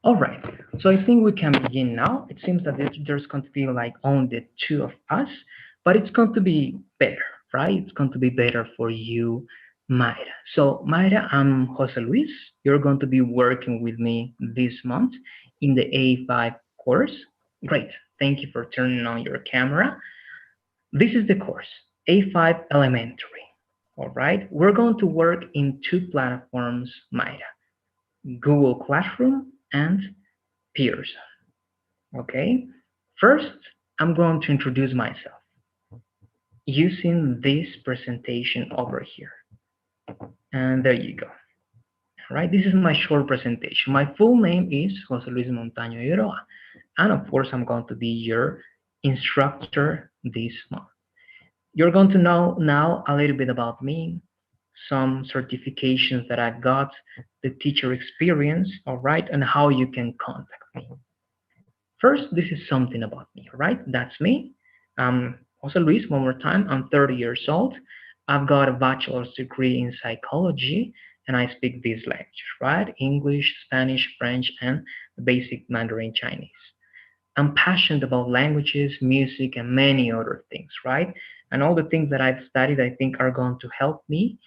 All right. So I think we can begin now. It seems that there's going to be like only the two of us, but it's going to be better, right? It's going to be better for you, Mayra. So Mayra, I'm Jose Luis. You're going to be working with me this month in the A5 course. Great. Thank you for turning on your camera. This is the course, A5 Elementary. All right. We're going to work in two platforms, Mayra, Google Classroom and Pearson. Okay, first I'm going to introduce myself using this presentation over here. And there you go. All right, this is my short presentation. My full name is Jose Luis Montaño Iroa. And of course, I'm going to be your instructor this month. You're going to know now a little bit about me, some certifications that I've got, the teacher experience, all right, and how you can contact me. First, this is something about me, right? That's me. Also, Luis, one more time, I'm 30 years old. I've got a bachelor's degree in psychology, and I speak these languages, right? English, Spanish, French, and basic Mandarin Chinese. I'm passionate about languages, music, and many other things, right? And all the things that I've studied, I think, are going to help me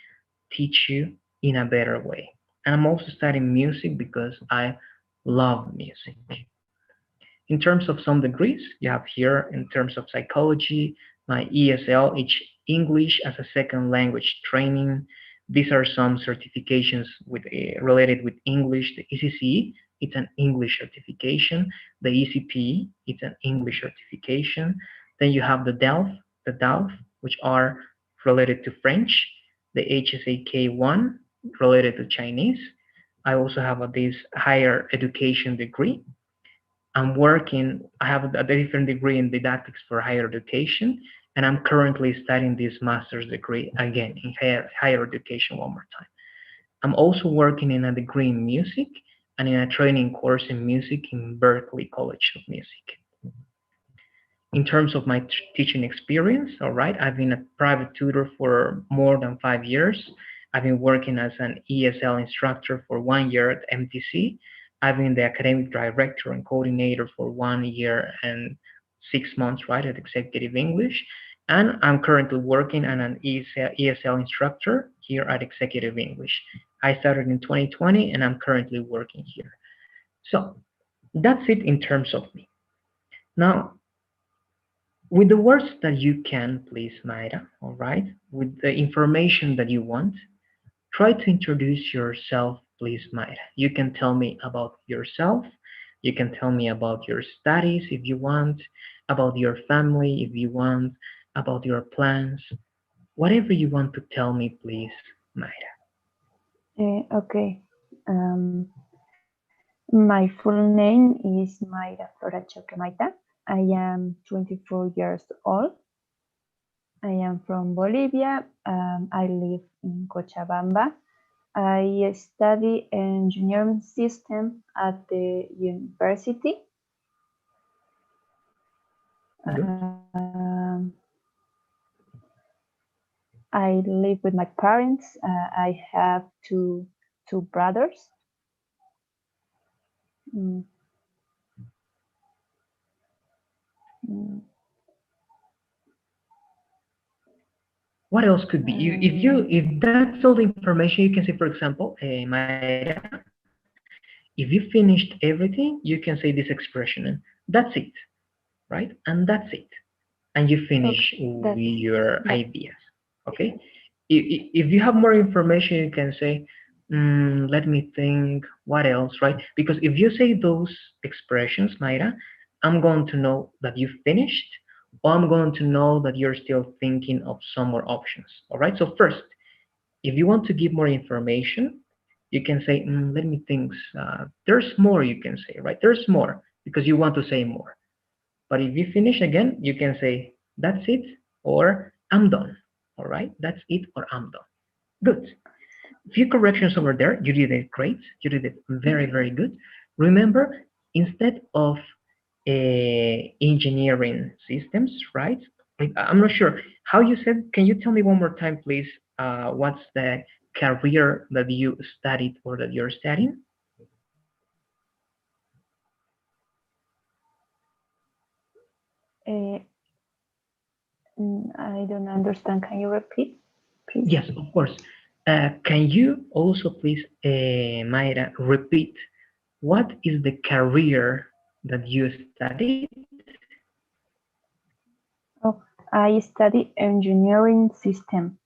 teach you in a better way. And I'm also studying music because I love music. In terms of some degrees, you have here in terms of psychology, my ESL, English as a second language training. These are some certifications related with English. The ECCE, it's an English certification. The ECPE, it's an English certification. Then you have the DALF, which are related to French. The HSAK1 related to Chinese. I also have this higher education degree. I have a different degree in didactics for higher education, and I'm currently studying this master's degree again in higher education one more time. I'm also working in a degree in music and in a training course in music in Berklee College of Music. In terms of my teaching experience, all right, I've been a private tutor for more than 5 years. I've been working as an ESL instructor for 1 year at MTC. I've been the academic director and coordinator for 1 year and 6 months, right, at Executive English. And I'm currently working as an ESL instructor here at Executive English. I started in 2020 and I'm currently working here. So that's it in terms of me. Now, with the words that you can, please, Mayra, all right? With the information that you want, try to introduce yourself, please, Mayra. You can tell me about yourself. You can tell me about your studies if you want, about your family if you want, about your plans. Whatever you want to tell me, please, Mayra. Okay. Um, my full name is Mayra Flora Choquemaita. I am 24 years old. I am from Bolivia. I live in Cochabamba. I study engineering system at the university. Good. Um, I live with my parents. I have two brothers. Mm, mm, What else could be? um, If that's all the information, you can say, for example, Mayra, if you finished everything, you can say this expression, and that's it, right? And that's it. And you finish with okay, your that's ideas. yeah. Okay? If you have more information, you can say, let me think, what else, right? Because if you say those expressions, Mayra, I'm going to know that you finished, or I'm going to know that you're still thinking of some more options. All right? So first, if you want to give more information, you can say, let me think. There's more you can say, right? There's more because you want to say more. But if you finish again, you can say, that's it, or I'm done. All right? That's it, or I'm done. Good. Few corrections over there. You did it great. You did it very, very good. Remember, instead of engineering systems, right? I'm not sure how you said. Can you tell me one more time, please? What's the career that you studied or that you're studying? Uh, I don't understand. Can you repeat, please? Yes, of course. Can you also please, Mayra, repeat what is the career that you studied? Oh, I study engineering system.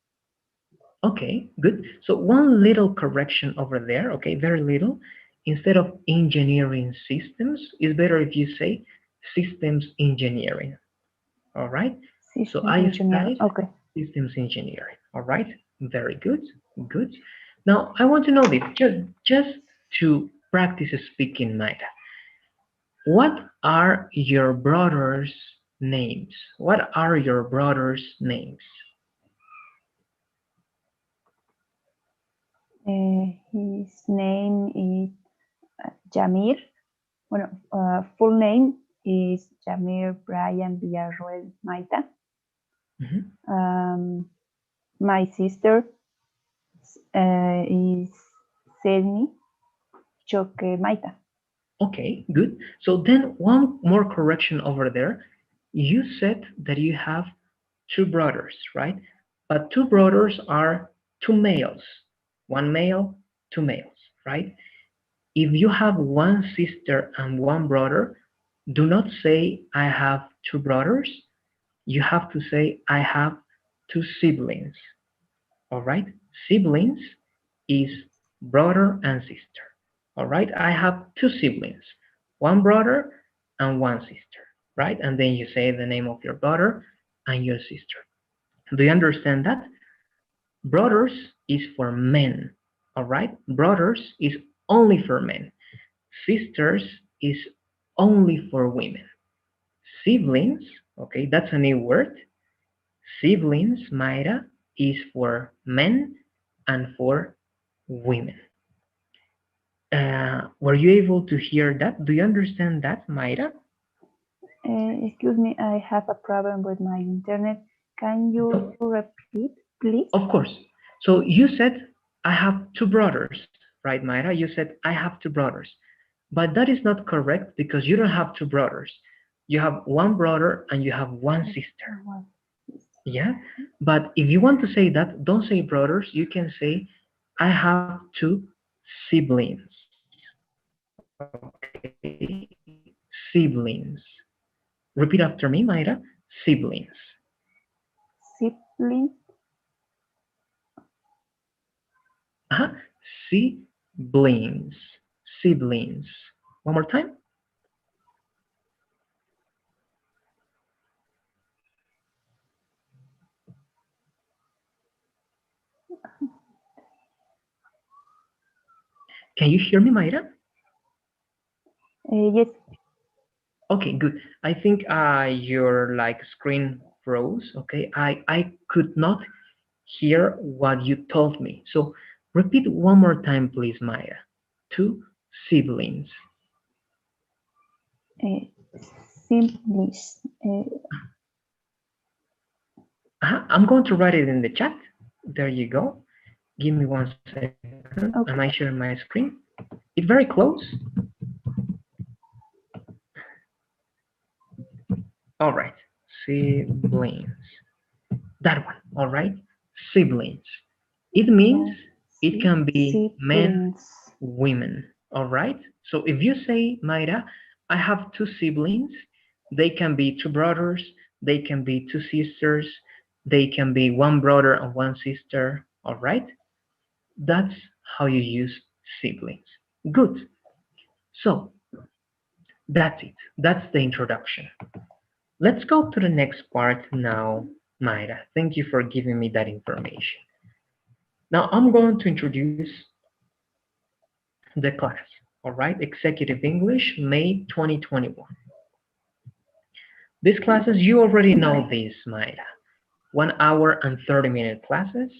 Okay, good. So one little correction over there, okay, very little. Instead of engineering systems, it's better if you say systems engineering. All right. So System I engineer. studied Okay. systems engineering. All right. Very good. Good. Now I want to know this just to practice speaking, Maida. What are your brothers' names? What are your brothers' names? His name is Jamir. Bueno, full name is Jamir Brian Villarroel Maita. Mhm. My sister is Sedni Choque Maita. Okay, good. So then one more correction over there. You said that you have two brothers, right? But two brothers are two males. One male, two males, right? If you have one sister and one brother, do not say I have two brothers. You have to say I have two siblings. All right? Siblings is brother and sister. All right? I have two siblings, one brother and one sister, right? And then you say the name of your brother and your sister. Do you understand that? Brothers is for men. All right? Brothers is only for men. Sisters is only for women. Siblings, okay, that's a new word. Siblings, Mayra, is for men and for women. Were you able to hear that? Do you understand that, Mayra? Excuse me, I have a problem with my internet. Can you No, repeat, please? of course. So you said, I have two brothers, right, Mayra? You said, I have two brothers. But that is not correct because you don't have two brothers. You have one brother and you have one sister. Yeah? But if you want to say that, don't say brothers. You can say, I have two siblings. Okay? Siblings. Repeat after me, Mayra. Siblings. Sibling, Uh-huh. Siblings. Siblings. One more time. Can you hear me, Mayra? yes, Okay, good. I think your like screen froze. Okay, I could not hear what you told me. So repeat one more time, please, Maya. Two siblings. uh, siblings. I'm going to write it in the chat. There you go. Give me 1 second. Am I Okay. sharing my screen? It's very close. All right. Siblings. That one. All right. Siblings. It means it can be men, Siblings. women. All right. So if you say, Mayra, I have two siblings, they can be two brothers, they can be two sisters, they can be one brother and one sister. All right. That's how you use siblings. Good. So that's it. That's the introduction. Let's go to the next part now, Mayra. Thank you for giving me that information. Now I'm going to introduce the class. All right, Executive English, May 2021. These classes, you already know this, Mayra. 1 hour and 30-minute classes,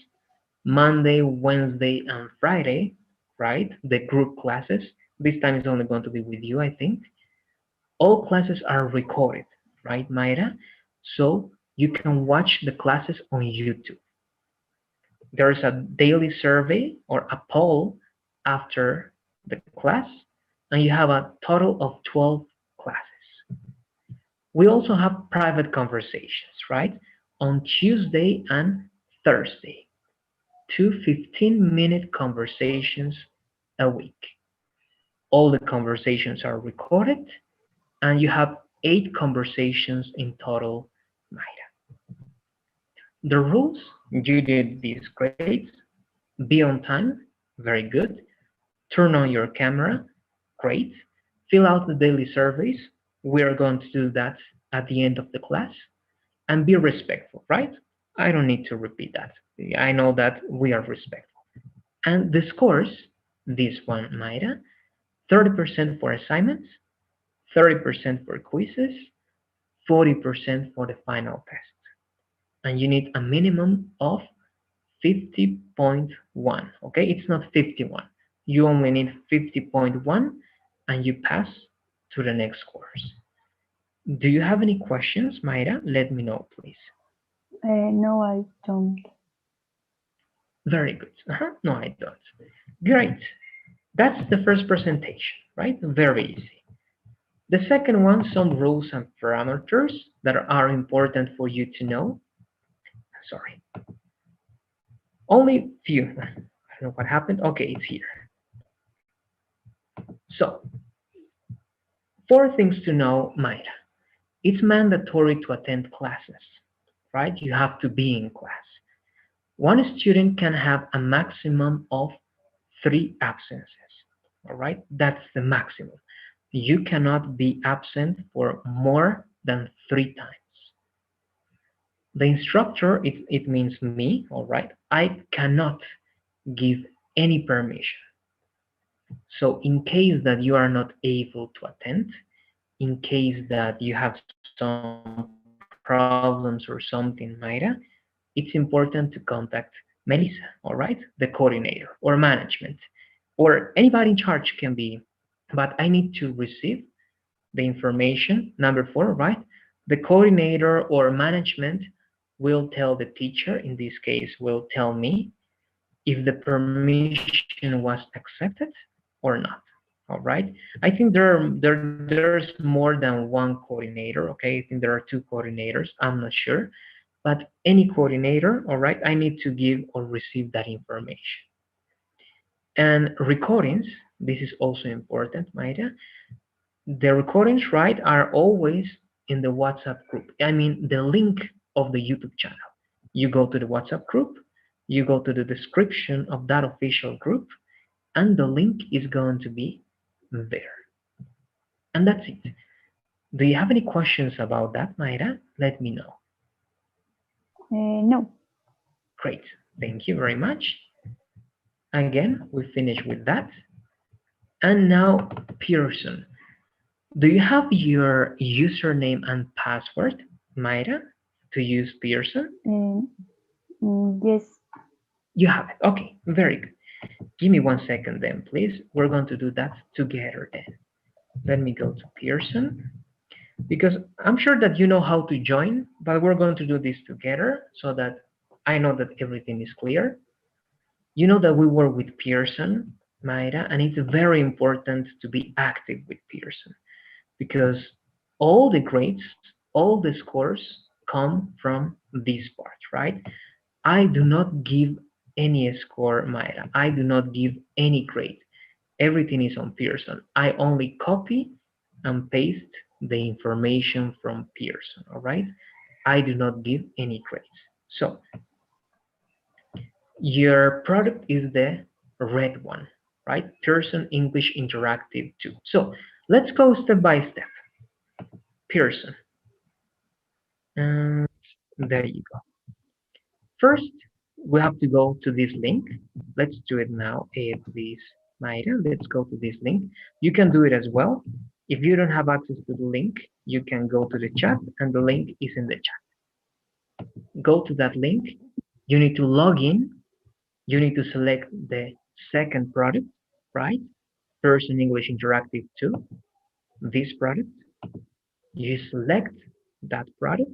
Monday, Wednesday, and Friday, right? The group classes. This time is only going to be with you, I think. All classes are recorded, right, Mayra? So you can watch the classes on YouTube. There's a daily survey or a poll after the class, and you have a total of 12 classes. We also have private conversations, right? On Tuesday and Thursday, two 15-minute conversations a week. All the conversations are recorded, and you have 8 conversations in total, Mayra. The rules, you did this great. Be on time, very good. Turn on your camera, great. Fill out the daily surveys. We are going to do that at the end of the class. And be respectful, right? I don't need to repeat that. I know that we are respectful. And the scores, this one, Mayra, 30% for assignments, 30% for quizzes, 40% for the final test. And you need a minimum of 50.1. Okay, it's not 51. You only need 50.1 and you pass to the next course. Do you have any questions, Mayra? Let me know, please. No, I don't. Very good. No, I don't. Great. That's the first presentation, right? Very easy. The second one, some rules and parameters that are important for you to know. Sorry. Only few. I don't know what happened. Okay, it's here. So, 4 things to know, Mayra. It's mandatory to attend classes, right? You have to be in class. One student can have a maximum of 3 absences, all right? That's the maximum. You cannot be absent for more than 3 times. The instructor, it means me, all right? I cannot give any permission. So in case that you are not able to attend, in case that you have some problems or something, Mayra, it's important to contact Melissa, all right? The coordinator or management, or anybody in charge can be, but I need to receive the information. Number 4, right? The coordinator or management will tell the teacher, in this case, will tell me if the permission was accepted or not. All right. I think there's more than one coordinator. Okay. I think there are 2 coordinators. I'm not sure. But any coordinator, all right, I need to give or receive that information. And recordings, this is also important, Mayra. The recordings, right, are always in the WhatsApp group. I mean, the link of the YouTube channel. You go to the WhatsApp group, you go to the description of that official group, and the link is going to be there. And that's it. Do you have any questions about that, Mayra? Let me know. No. Great. Thank you very much. Again, we finish with that. And now, Pearson. Do you have your username and password, Mayra, to use Pearson? Yes. You have it. Okay, very good. Give me 1 second then, please. We're going to do that together then. Let me go to Pearson, because I'm sure that you know how to join, but we're going to do this together so that I know that everything is clear. You know that we work with Pearson, Mayra, and it's very important to be active with Pearson because all the grades, all the scores come from this part, right? I do not give any score, Mayra. I do not give any grade. Everything is on Pearson. I only copy and paste the information from Pearson, all right? I do not give any grades. So your product is the red one, right? Pearson English Interactive 2. So let's go step by step. Pearson. There you go. First, we have to go to this link. Let's do it now, please, Mayra. Let's go to this link. You can do it as well. If you don't have access to the link, you can go to the chat, and the link is in the chat. Go to that link. You need to log in. You need to select the second product, right? Pearson English Interactive 2, this product. You select that product.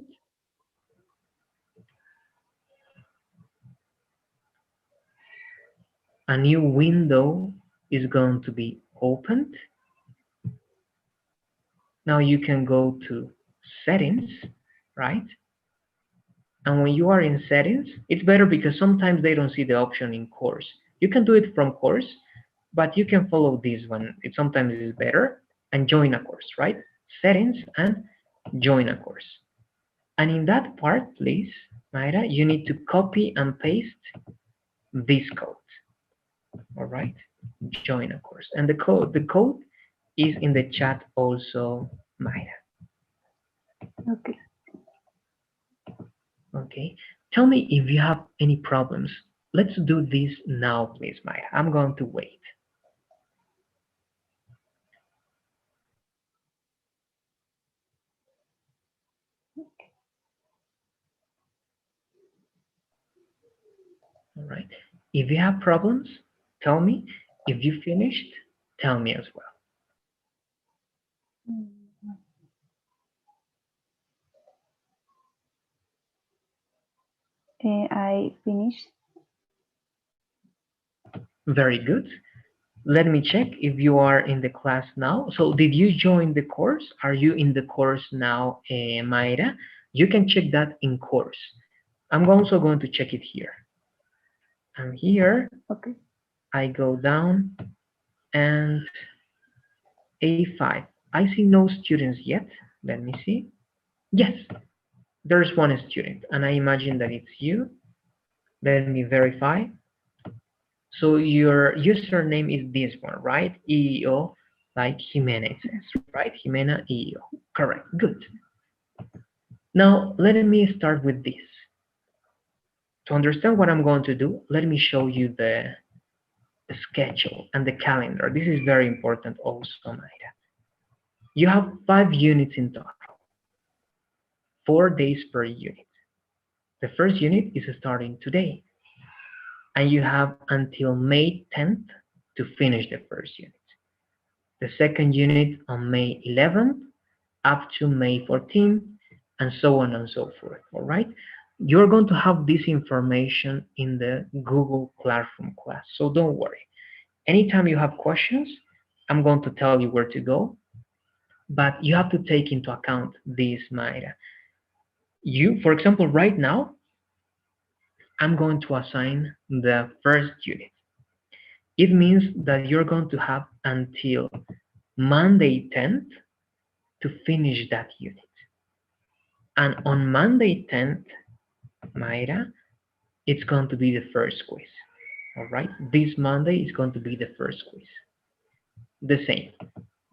A new window is going to be opened. Now you can go to settings, right? And when you are in settings, it's better because sometimes they don't see the option in course. You can do it from course, but you can follow this one. It sometimes is better. And join a course, right? Settings and join a course. And in that part, please, Mayra, you need to copy and paste this code. All right? Join a course. And the code is in the chat also, Mayra. Okay. Okay. Tell me if you have any problems. Let's do this now, please, Mayra. I'm going to wait. All right. If you have problems, tell me. If you finished, tell me as well. I finished. Very good. Let me check if you are in the class now. So did you join the course? Are you in the course now, Mayra? You can check that in course. I'm also going to check it here. And here, Okay. I go down and A5. I see no students yet. Let me see. Yes, there's one student, and I imagine that it's you. Let me verify. So your username is this one, right? EEO, like Jimena says, right? Jimena EEO. Correct. Good. Now, let me start with this. To understand what I'm going to do, let me show you the schedule and the calendar. This is very important also, Mayra. You have 5 units in total, 4 days per unit. The first unit is starting today, and you have until May 10th to finish the first unit. The second unit on May 11th up to May 14th, and so on and so forth. All right. You're going to have this information in the Google Classroom class, so don't worry. Anytime you have questions, I'm going to tell you where to go, but you have to take into account this, Mayra. You, for example, right now, I'm going to assign the first unit. It means that you're going to have until Monday 10th to finish that unit. And on Monday 10th, Mayra, it's going to be the first quiz. All right, this Monday is going to be the first quiz. The same.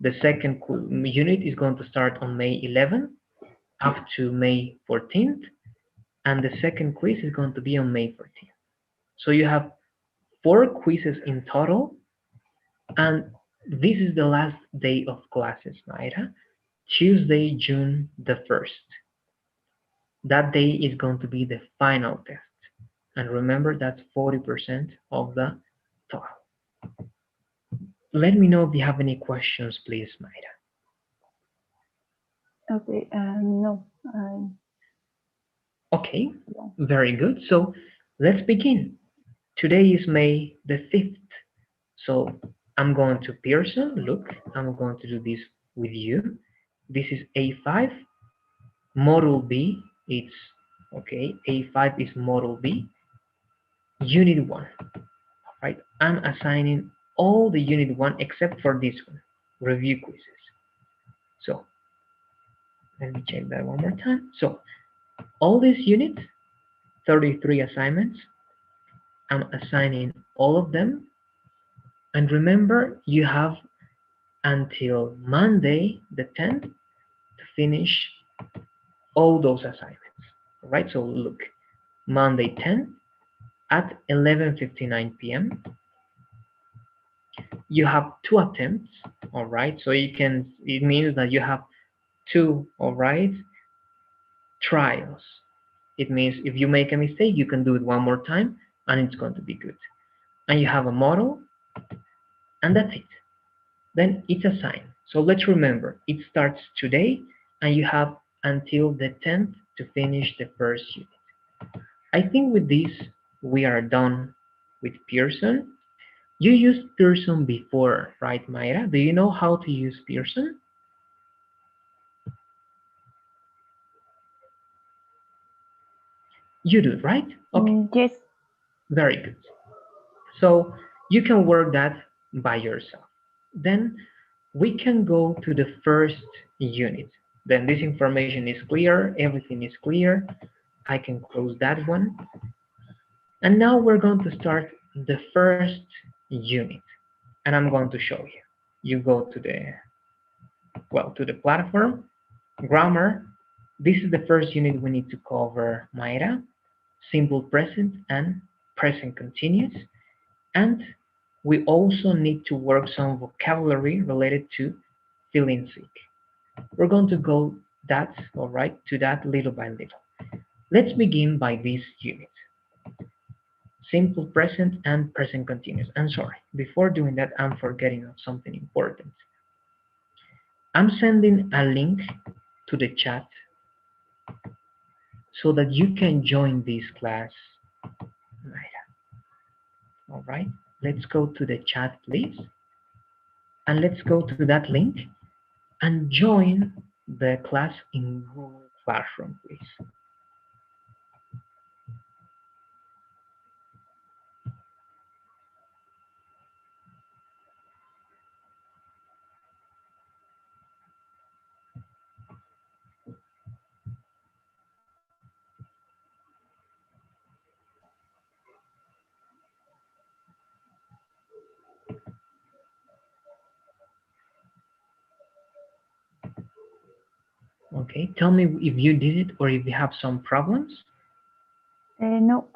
The second unit is going to start on May 11th up to May 14th, and the second quiz is going to be on May 14th. So you have 4 quizzes in total, and this is the last day of classes, Mayra. Tuesday, June the 1st. That day is going to be the final test. And remember, that's 40% of the total. Let me know if you have any questions, please, Mayra. Okay. No. Okay, very good. So let's begin. Today is May the 5th. So I'm going to Pearson. Look, I'm going to do this with you. This is A5. Module B, it's okay. A5 is Module B. Unit 1. Right? I'm assigning all the Unit 1 except for this one, review quizzes. So let me check that one more time. So all these units, 33 assignments, I'm assigning all of them. And remember, you have until Monday the 10th to finish all those assignments. All right, so look, Monday 10th at 11:59 p.m. You have 2 attempts. All right, so it means that you have 2, all right, trials. It means if you make a mistake, you can do it one more time and it's going to be good. And you have a model, and that's it. Then it's assigned. So let's remember, it starts today and you have until the 10th to finish the first unit. I think with this, we are done with Pearson. You used Pearson before, right, Mayra? Do you know how to use Pearson? You do, right? Okay, Yes. very good. So you can work that by yourself. Then we can go to the first unit. Then this information is clear, everything is clear. I can close that one. And now we're going to start the first unit. And I'm going to show you. You go to to the platform, grammar. This is the first unit we need to cover, Mayra. Simple present and present continuous. And we also need to work some vocabulary related to feeling sick. We're going to go that, all right, to that little by little. Let's begin by this unit. Simple present and present continuous. I'm sorry, before doing that, I'm forgetting of something important. I'm sending a link to the chat so that you can join this class. All right, let's go to the chat, please. And let's go to that link and join the class in Google Classroom, please. Okay, tell me if you did it or if you have some problems. No.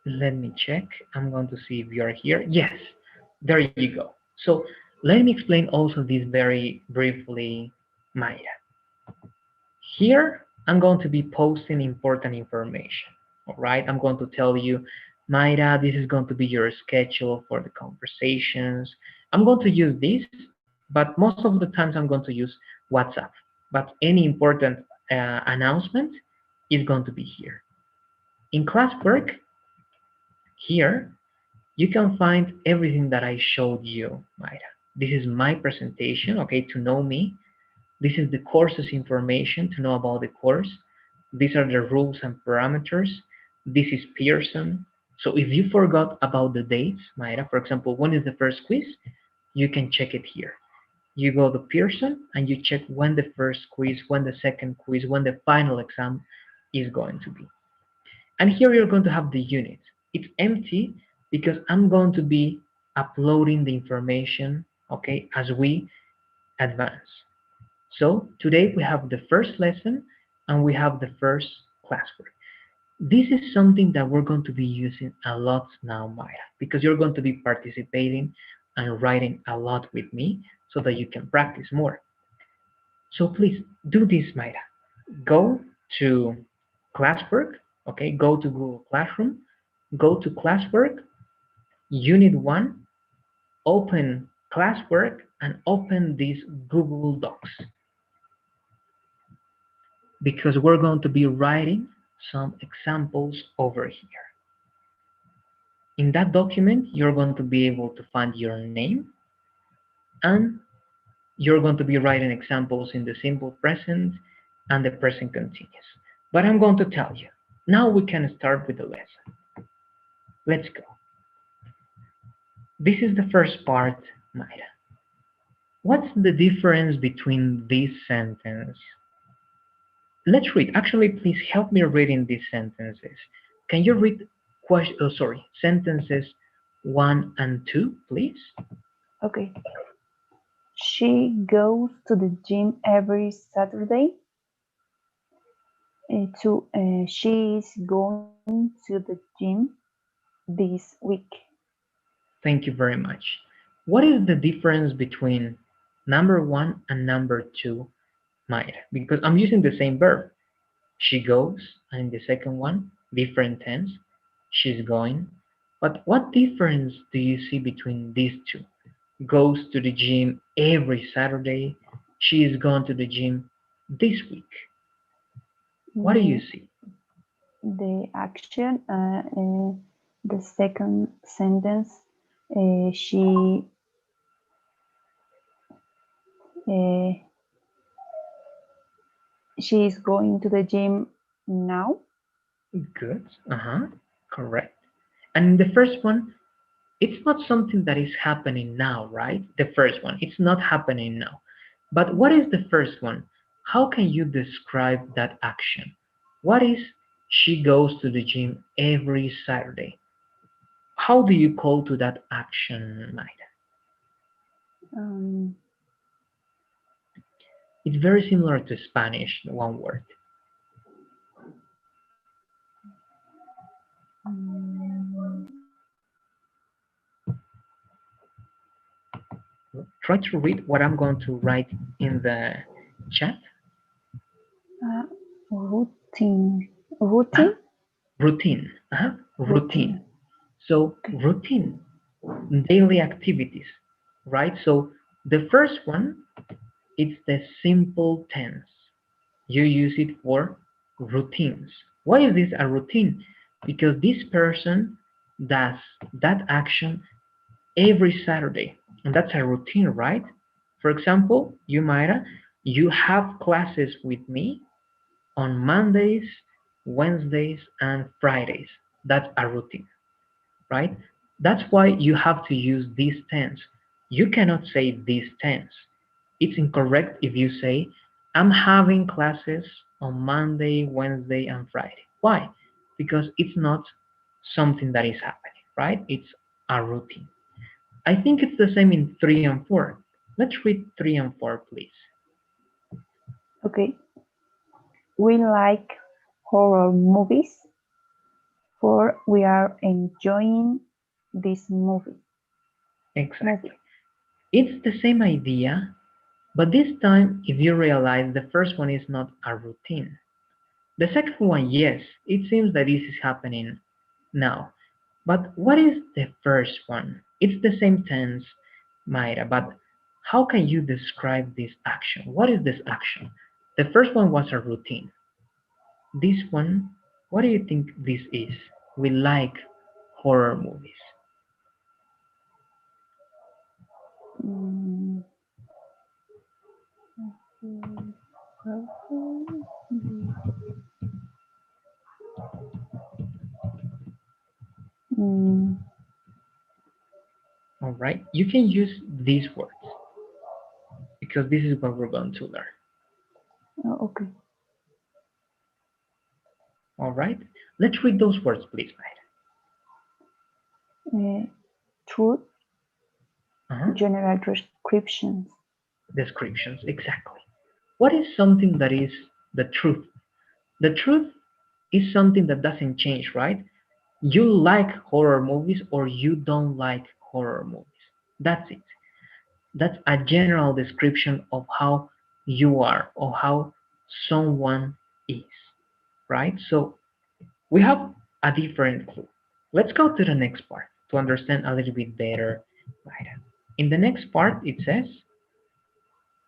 Let me check. I'm going to see if you are here. Yes, there you go. So let me explain also this very briefly, Maya. Here, I'm going to be posting important information. All right, I'm going to tell you, Mayra, this is going to be your schedule for the conversations. I'm going to use this, but most of the times I'm going to use WhatsApp. But any important announcement is going to be here. In classwork, here, you can find everything that I showed you, Mayra. This is my presentation, okay, to know me. This is the course's information to know about the course. These are the rules and parameters. This is Pearson. So if you forgot about the dates, Mayra, for example, when is the first quiz, you can check it here. You go to Pearson and you check when the first quiz, when the second quiz, when the final exam is going to be. And here you're going to have the unit. It's empty because I'm going to be uploading the information, okay, as we advance. So today we have the first lesson and we have the first classwork. This is something that we're going to be using a lot now, Maya, because you're going to be participating and writing a lot with me so that you can practice more. So please do this, Maya. Go to classwork, okay, go to Google Classroom, go to classwork, unit 1, open classwork and open this Google Docs because we're going to be writing some examples over here. In that document, you're going to be able to find your name and you're going to be writing examples in the simple present and the present continuous. But I'm going to tell you, now we can start with the lesson. Let's go. This is the first part, Mayra. What's the difference between this sentence? Let's read. Actually, please help me reading these sentences. Can you read sentences 1 and 2, please? Okay. She goes to the gym every Saturday. She is going to the gym this week. Thank you very much. What is the difference between number 1 and number 2, Mayra? Because I'm using the same verb. She goes, and in the second one, different tense. She's going. But what difference do you see between these two? Goes to the gym every Saturday. She is going to the gym this week. What do you see? The action, the second sentence, uh, She is going to the gym now. Good. Correct. And the first one, it's not something that is happening now, right? The first one, it's not happening now. But what is the first one? How can you describe that action? What is she goes to the gym every Saturday? How do you call to that action, Maida? Um, It's very similar to Spanish, one word. mm, Try to read what I'm going to write in the chat. routine. Uh, Routine? routine. Routine. Routine. So Okay. routine, daily activities, right? So the first one, it's the simple tense. You use it for routines. Why is this a routine? Because this person does that action every Saturday, and that's a routine, right? For example, you, Mayra, you have classes with me on Mondays, Wednesdays, and Fridays. That's a routine, right? That's why you have to use this tense. You cannot say this tense. It's incorrect if you say, I'm having classes on Monday, Wednesday, and Friday. Why? Because it's not something that is happening, right? It's a routine. I think it's the same in 3 and 4. Let's read 3 and 4, please. Okay. We like horror movies, for we are enjoying this movie. Exactly. It's the same idea, but this time, if you realize the first one is not a routine. The second one, yes, it seems that this is happening now. But what is the first one? It's the same tense, Mayra, but how can you describe this action? What is this action? The first one was a routine. This one, what do you think this is? We like horror movies. Mm, mm, All right, you can use these words because this is what we're going to learn. okay. All right, let's read those words, please, Truth, Mayra. general descriptions. Descriptions, exactly. What is something that is the truth? The truth is something that doesn't change, right? You like horror movies or you don't like horror movies. That's it. That's a general description of how you are or how someone is, right? So we have a different clue. Let's go to the next part to understand a little bit better. Right. In the next part, it says,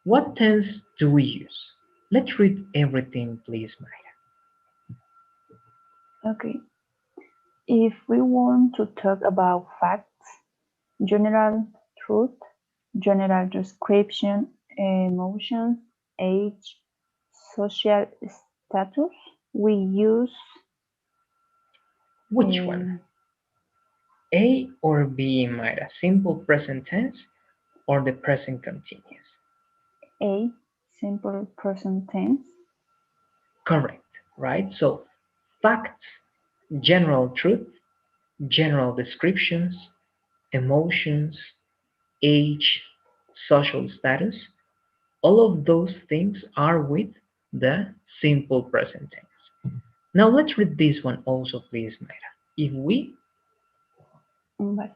what tense do we use? Let's read everything, please, Mayra. Okay. If we want to talk about facts, general truth, general description, emotions, age, social status, we use Which one? um, A or B, Mayra? Simple present tense or the present continuous? a simple present tense, Correct, right? So facts, general truth, general descriptions, emotions, age, social status, all of those things are with the simple present tense. Now let's read this one also, please, Mayra. If we, but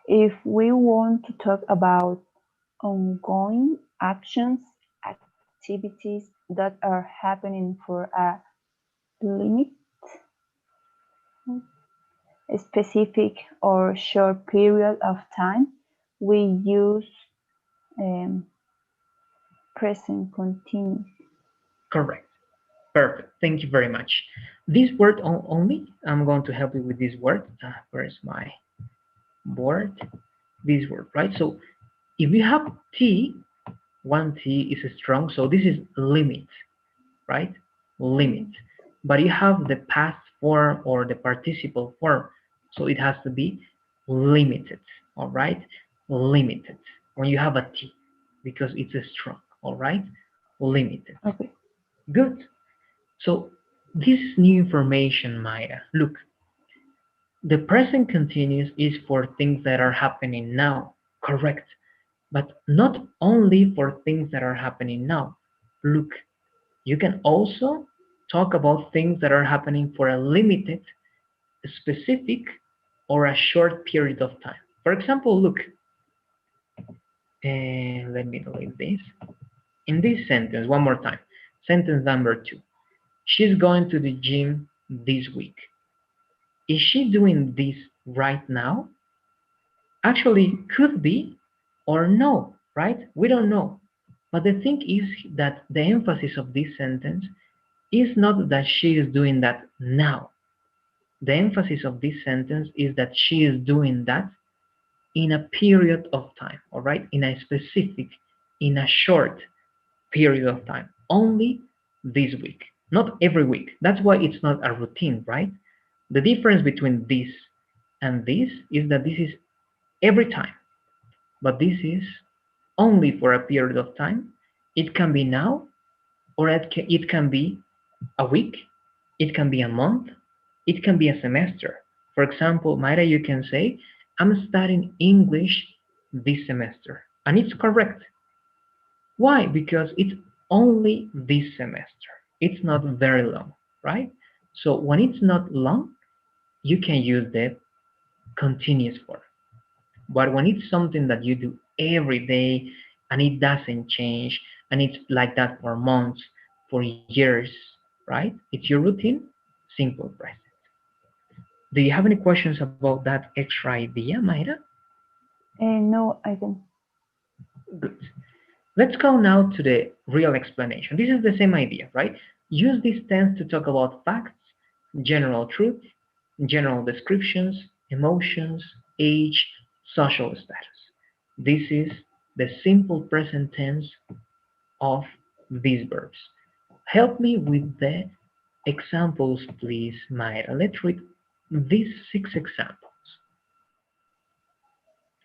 if we want to talk about ongoing actions, activities that are happening for a limit, specific or short period of time, we use um, present continuous. correct, perfect, thank you very much. This word only, I'm going to help you with this word. Where's my board? This word, right? So if you have T, one T is strong, so this is limit. right? Limit. But you have the past form or the participle form, so it has to be limited, all right? Limited. When you have a T, because it's a strong, all right? Limited. Okay. Good. So this new information, Maya, look, the present continuous is for things that are happening now, correct? But not only for things that are happening now. Look, you can also talk about things that are happening for a limited, specific, or a short period of time. For example, look, let me delete this. In this sentence, one more time, sentence number 2. She's going to the gym this week. Is she doing this right now? Actually, could be or no, right? We don't know. But the thing is that the emphasis of this sentence is not that she is doing that now. The emphasis of this sentence is that she is doing that in a period of time, all right? In a specific, in a short period of time, only this week, not every week. That's why it's not a routine, right? The difference between this and this is that this is every time, but this is only for a period of time. It can be now, or it can be a week, it can be a month, it can be a semester. For example, Mayra, you can say, I'm studying English this semester. And it's correct. Why? Because it's only this semester. It's not very long, right? So when it's not long, you can use the continuous form. But when it's something that you do every day and it doesn't change, and it's like that for months, for years, right? It's your routine, simple present. Do you have any questions about that extra idea, Mayra? No, I don't. Good. Let's go now to the real explanation. This is the same idea, right? Use this tense to talk about facts, general truth, general descriptions, emotions, age, social status. This is the simple present tense of these verbs. Help me with the examples, please, Mayra. Let's read these 6 examples.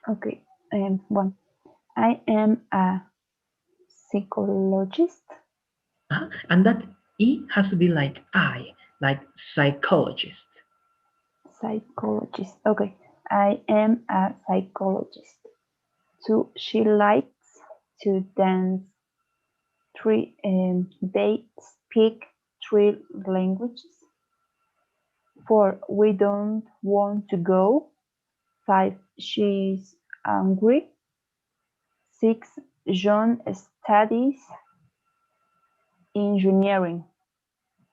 Okay. One. I am a psychologist. And that E has to be like I, like psychologist. Psychologist. Okay. I am a psychologist. Two. She likes to dance. Three. They speak 3 languages. Four. We don't want to go. Five. She's angry. Six. John studies engineering.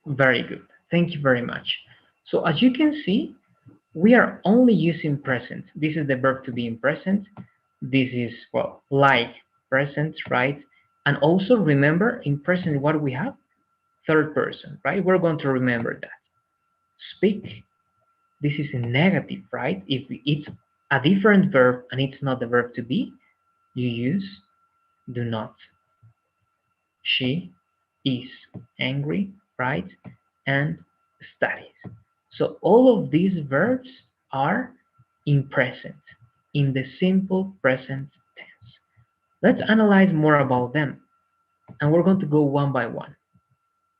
Very good. Thank you very much. So as you can see, we are only using present. This is the verb to be in present. This is, well, like present, right? And also remember in present what we have? Third person, right? We're going to remember that. Speak, this is in negative, right? If it's a different verb and it's not the verb to be, you use do not. She is angry, right? And studies. So all of these verbs are in present, in the simple present tense. Let's analyze more about them. And we're going to go one by one.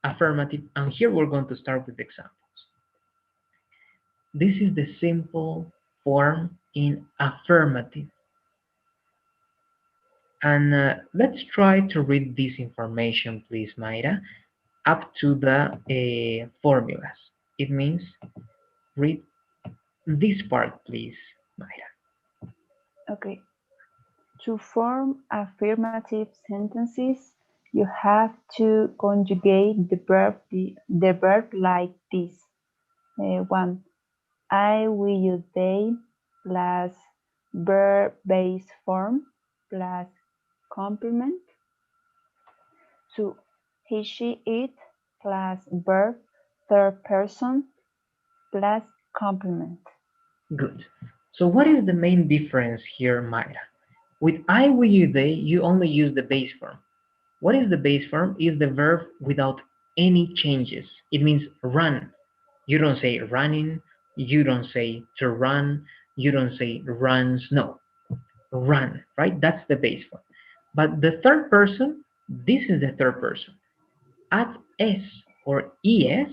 Affirmative, and here we're going to start with examples. This is the simple form in affirmative. And let's try to read this information, please, Mayra, up to the formulas. It means read this part, please, Mayra. Okay. To form affirmative sentences, you have to conjugate the verb like this. One, I, we, you, they, plus verb base form, plus complement. Two, he, she, it, plus verb third person, plus complement. Good. So what is the main difference here, Mayra? With I, we, you, they, you only use the base form. What is the base form? Is the verb without any changes. It means run. You don't say running, you don't say to run, you don't say runs. No, run, right? That's the base form. But the third person, this is the third person. Add s or es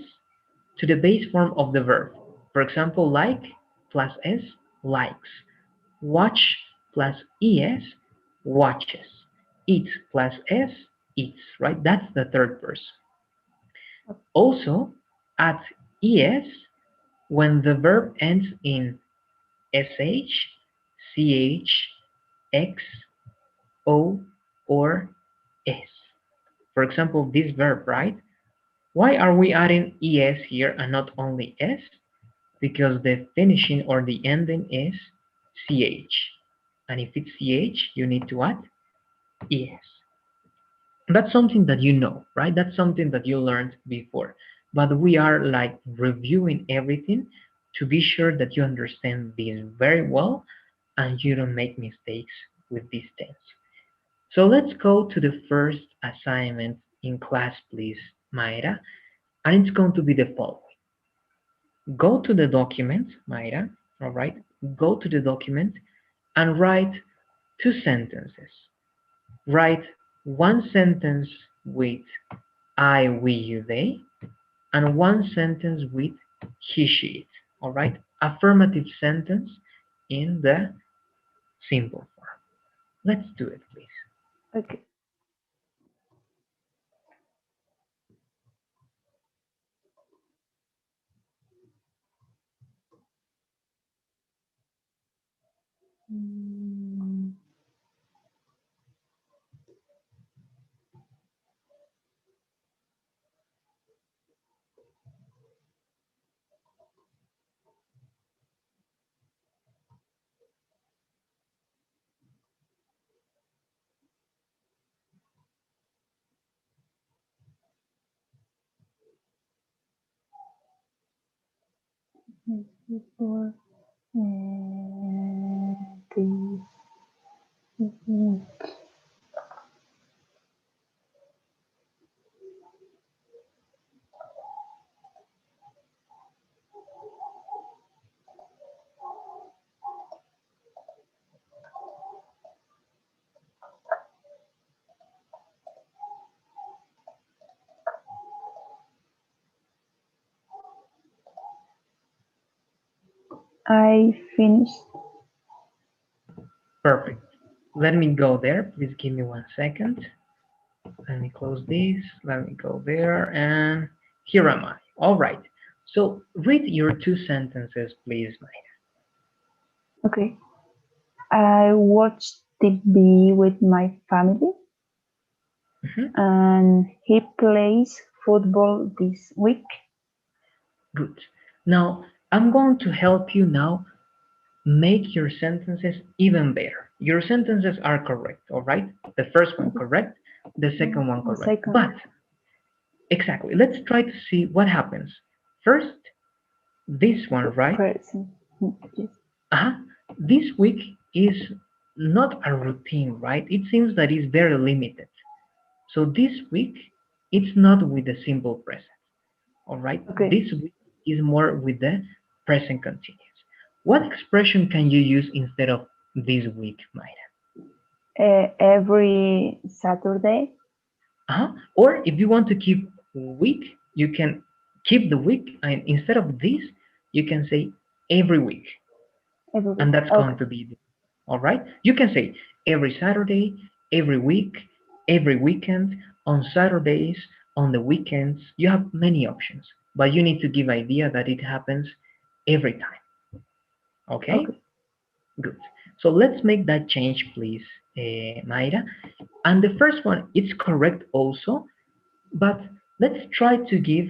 to the base form of the verb. For example, like plus s, likes. Watch plus es, watches. Eat plus s, eats, right? That's the third person. Also, add es when the verb ends in sh, ch, x, o, or s. For example, this verb, right? Why are we adding es here and not only s? Because the finishing or the ending is ch. And if it's ch, you need to add es. That's something that you know, right? That's something that you learned before. But we are like reviewing everything to be sure that you understand this very well and you don't make mistakes with this tense. So let's go to the first assignment in class, please, Mayra. And it's going to be the following. Go to the document, Mayra, all right? Go to the document and write two sentences. Write one sentence with I, we, you, they, and one sentence with he, she, it. All right? Affirmative sentence in the simple form. Let's do it, please. Okay. Mm, before the I finished. Perfect. Let me go there. Please give me 1 second. Let me close this. Let me go there. And here am I. All right. So read your two sentences, please, Maya. Okay. I watched TV with my family Mhm. and he plays football this week. Good. Now, I'm going to help you now make your sentences even better. Your sentences are correct, all right? The first one correct, the second one The correct. second But, exactly, let's try to see what happens. First, this one, right? person. Yes. Uh-huh. This week is not a routine, right? It seems that it's very limited. So this week, it's not with the simple present. All right, Okay. this week is more with the present continuous. What expression can you use instead of this week, Mayra? Every Saturday. Or if you want to keep week, you can keep the week, and instead of this, you can say every week, Every week. and that's Okay. going to be all right. You can say every Saturday, every week, every weekend, on Saturdays, on the weekends. You have many options, but you need to give idea that it happens every time. Okay, Okay. good. So let's make that change, please, Mayra. And the first one, it's correct also, but let's try to give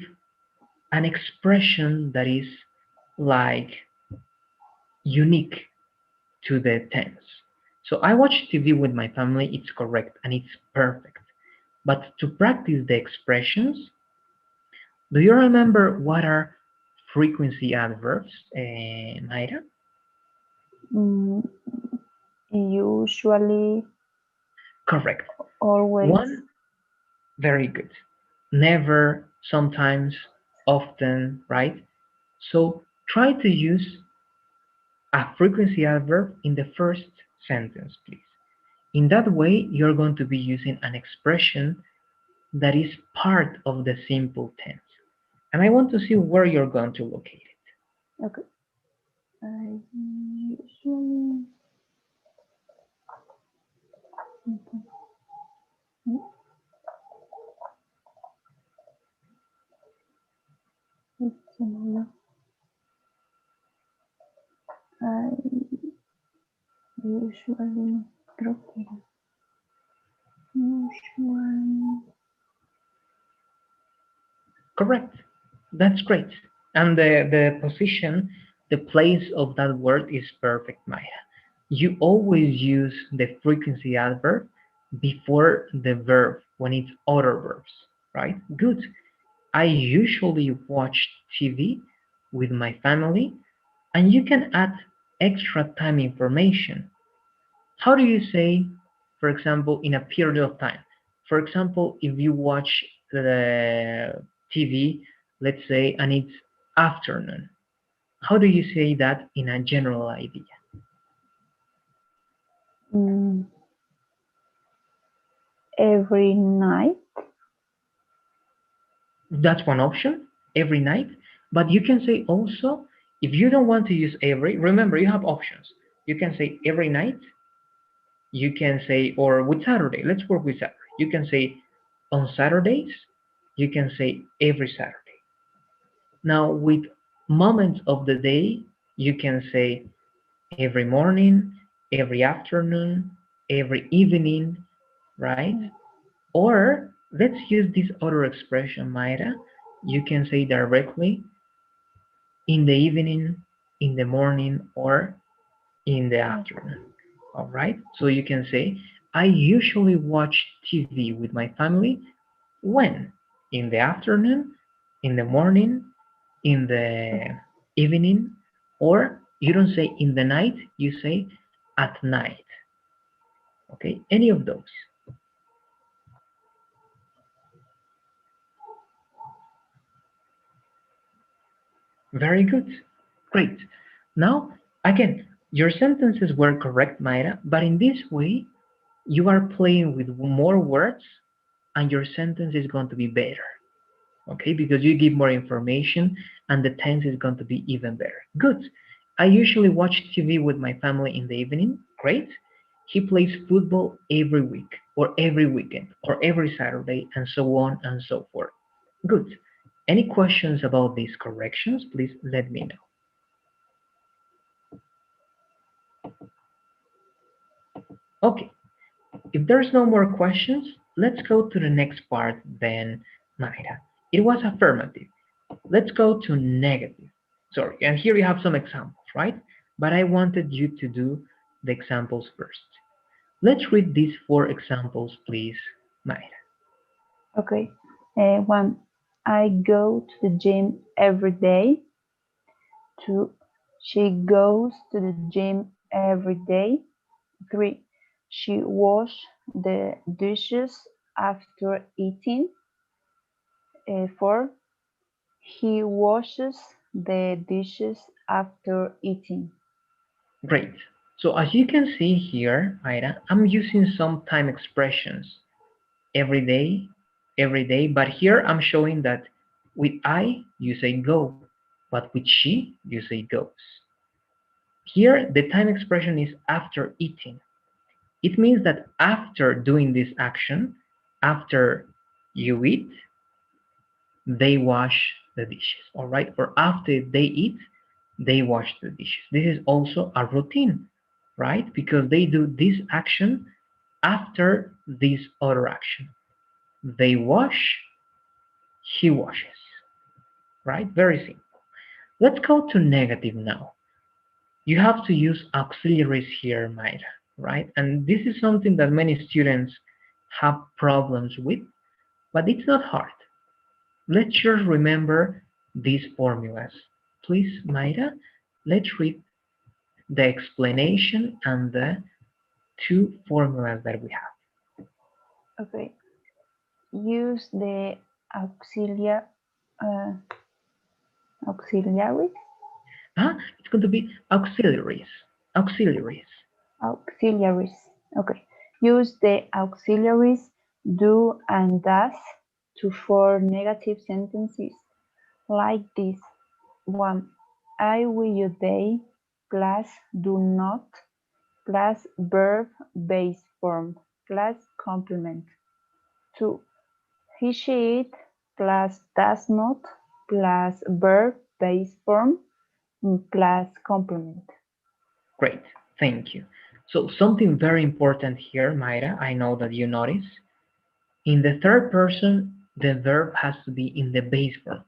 an expression that is like unique to the tense. So I watch TV with my family, it's correct and it's perfect. But to practice the expressions, do you remember what are frequency adverbs, Mayra? Mm, usually, Correct. always. One, very good. never, sometimes, often, right? So try to use a frequency adverb in the first sentence, please. In that way, you're going to be using an expression that is part of the simple tense. And I want to see where you're going to locate it. Okay. I usually. I usually. Creo que era. Usually. Correct. That's great. And the position, the place of that word is perfect, Maya. You always use the frequency adverb before the verb when it's other verbs, right? Good. I usually watch TV with my family, and you can add extra time information. How do you say, for example, in a period of time? For example, if you watch the TV, let's say, and it's afternoon, how do you say that in a general idea? Mm, every night. That's one option, every night. But you can say also, if you don't want to use every, remember you have options. You can say every night. You can say, or with Saturday, let's work with Saturday. You can say on Saturdays. You can say every Saturday. Now, with moments of the day, you can say every morning, every afternoon, every evening, right? Or let's use this other expression, Mayra. You can say directly in the evening, in the morning, or in the afternoon. All right. So you can say, I usually watch TV with my family when? In the afternoon, in the morning, in the evening, or you don't say in the night, you say at night. Okay, any of those. Very good. Great. Now, again, your sentences were correct, Mayra, but in this way, you are playing with more words and your sentence is going to be better. Okay, because you give more information and the tense is going to be even better. Good. I usually watch TV with my family in the evening. Great. He plays football every week or every weekend or every Saturday and so on and so forth. Good. Any questions about these corrections? Please let me know. Okay. If there's no more questions, let's go to the next part then, Naira. It was affirmative. Let's go to negative. Sorry, and here you have some examples, right? But I wanted you to do the examples first. Let's read these four examples, please, Mayra. Okay. One, I go to the gym every day. Two, she goes to the gym every day. Three, she washes the dishes after eating. Four, he washes the dishes after eating. Great. So as you can see here, Mayra, I'm using some time expressions every day, but here I'm showing that with I, you say go, but with she, you say goes. Here, the time expression is after eating. It means that after doing this action, after you eat, they wash the dishes, all right? Or after they eat, they wash the dishes. This is also a routine, right? Because they do this action after this other action. They wash, he washes, right? Very simple. Let's go to negative now. You have to use auxiliaries here, Mayra, right? And this is something that many students have problems with, but it's not hard. Let's just remember these formulas. Please, Mayra, let's read the explanation and the two formulas that we have. Okay. Use the auxiliary, uh, auxiliaries, It's going to be auxiliaries. Auxiliaries. auxiliaries. Okay. Use the auxiliaries do and does to form negative sentences like this one. I, we, you, they, plus do not, plus verb base form, plus complement. 2. He, she, it, plus does not, plus verb base form, plus complement. Great. Thank you. So something very important here, Mayra, I know that you notice. In the third person, the verb has to be in the base form.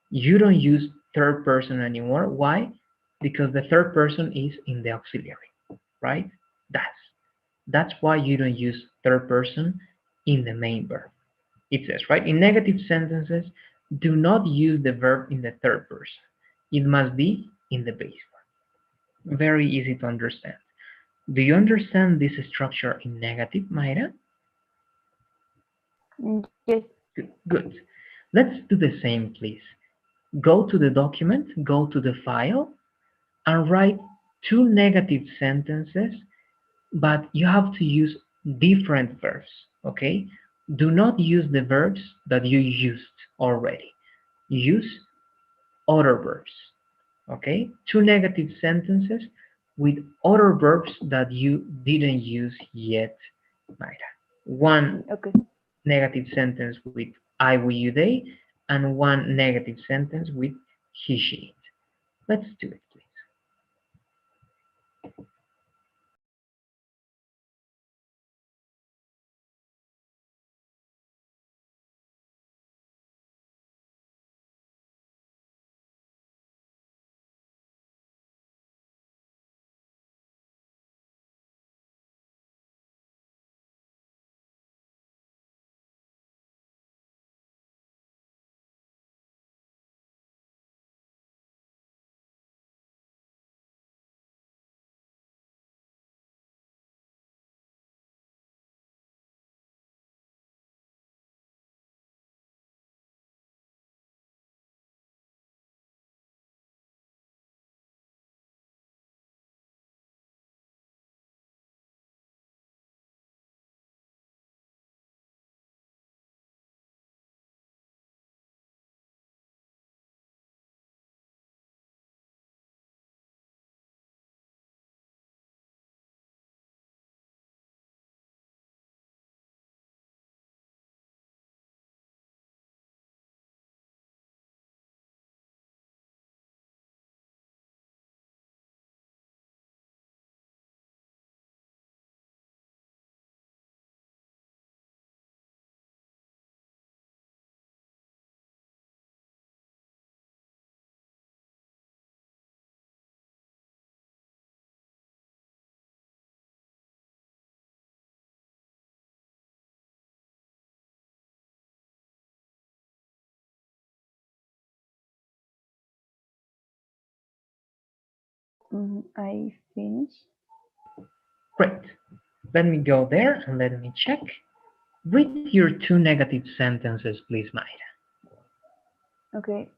You don't use third person anymore. Why? Because the third person is in the auxiliary, right? That's. That's why you don't use third person in the main verb. It says, right? In negative sentences, do not use the verb in the third person. It must be in the base form. Very easy to understand. Do you understand this structure in negative, Mayra? Yes. Good. Good. Let's do the same, please. Go to the document, go to the file, and write two negative sentences, but you have to use different verbs, okay? Do not use the verbs that you used already. Use other verbs, okay? Two negative sentences with other verbs that you didn't use yet, Mayra. One Okay. negative sentence with I, we, you, they, and one negative sentence with he, she, it. Let's do it, please. I finish. Great. Let me go there and let me check. Read your two negative sentences, please, Mayra. Okay.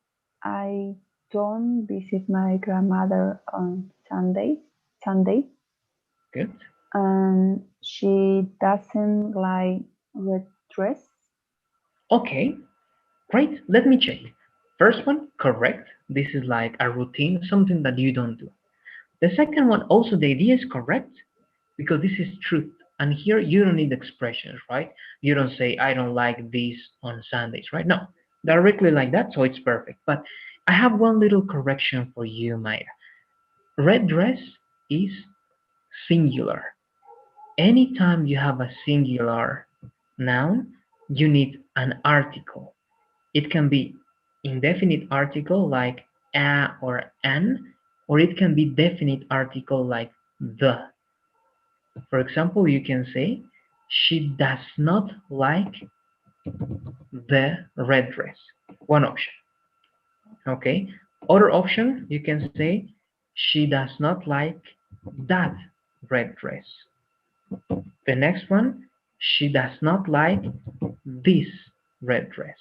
I don't visit my grandmother on Sunday, Good. and she doesn't like red dress. Okay. Great. Let me check. First one, correct. This is like a routine, something that you don't do. The second one, also the idea is correct because this is truth. And here you don't need expressions, right? You don't say, I don't like this on Sundays, right? No, directly like that, so it's perfect. But I have one little correction for you, Mayra. Red dress is singular. Anytime you have a singular noun, you need an article. It can be indefinite article like a or an, or it can be definite article like the. For example, you can say, she does not like the red dress. One option. Okay. Other option, you can say, she does not like that red dress. The next one, she does not like this red dress.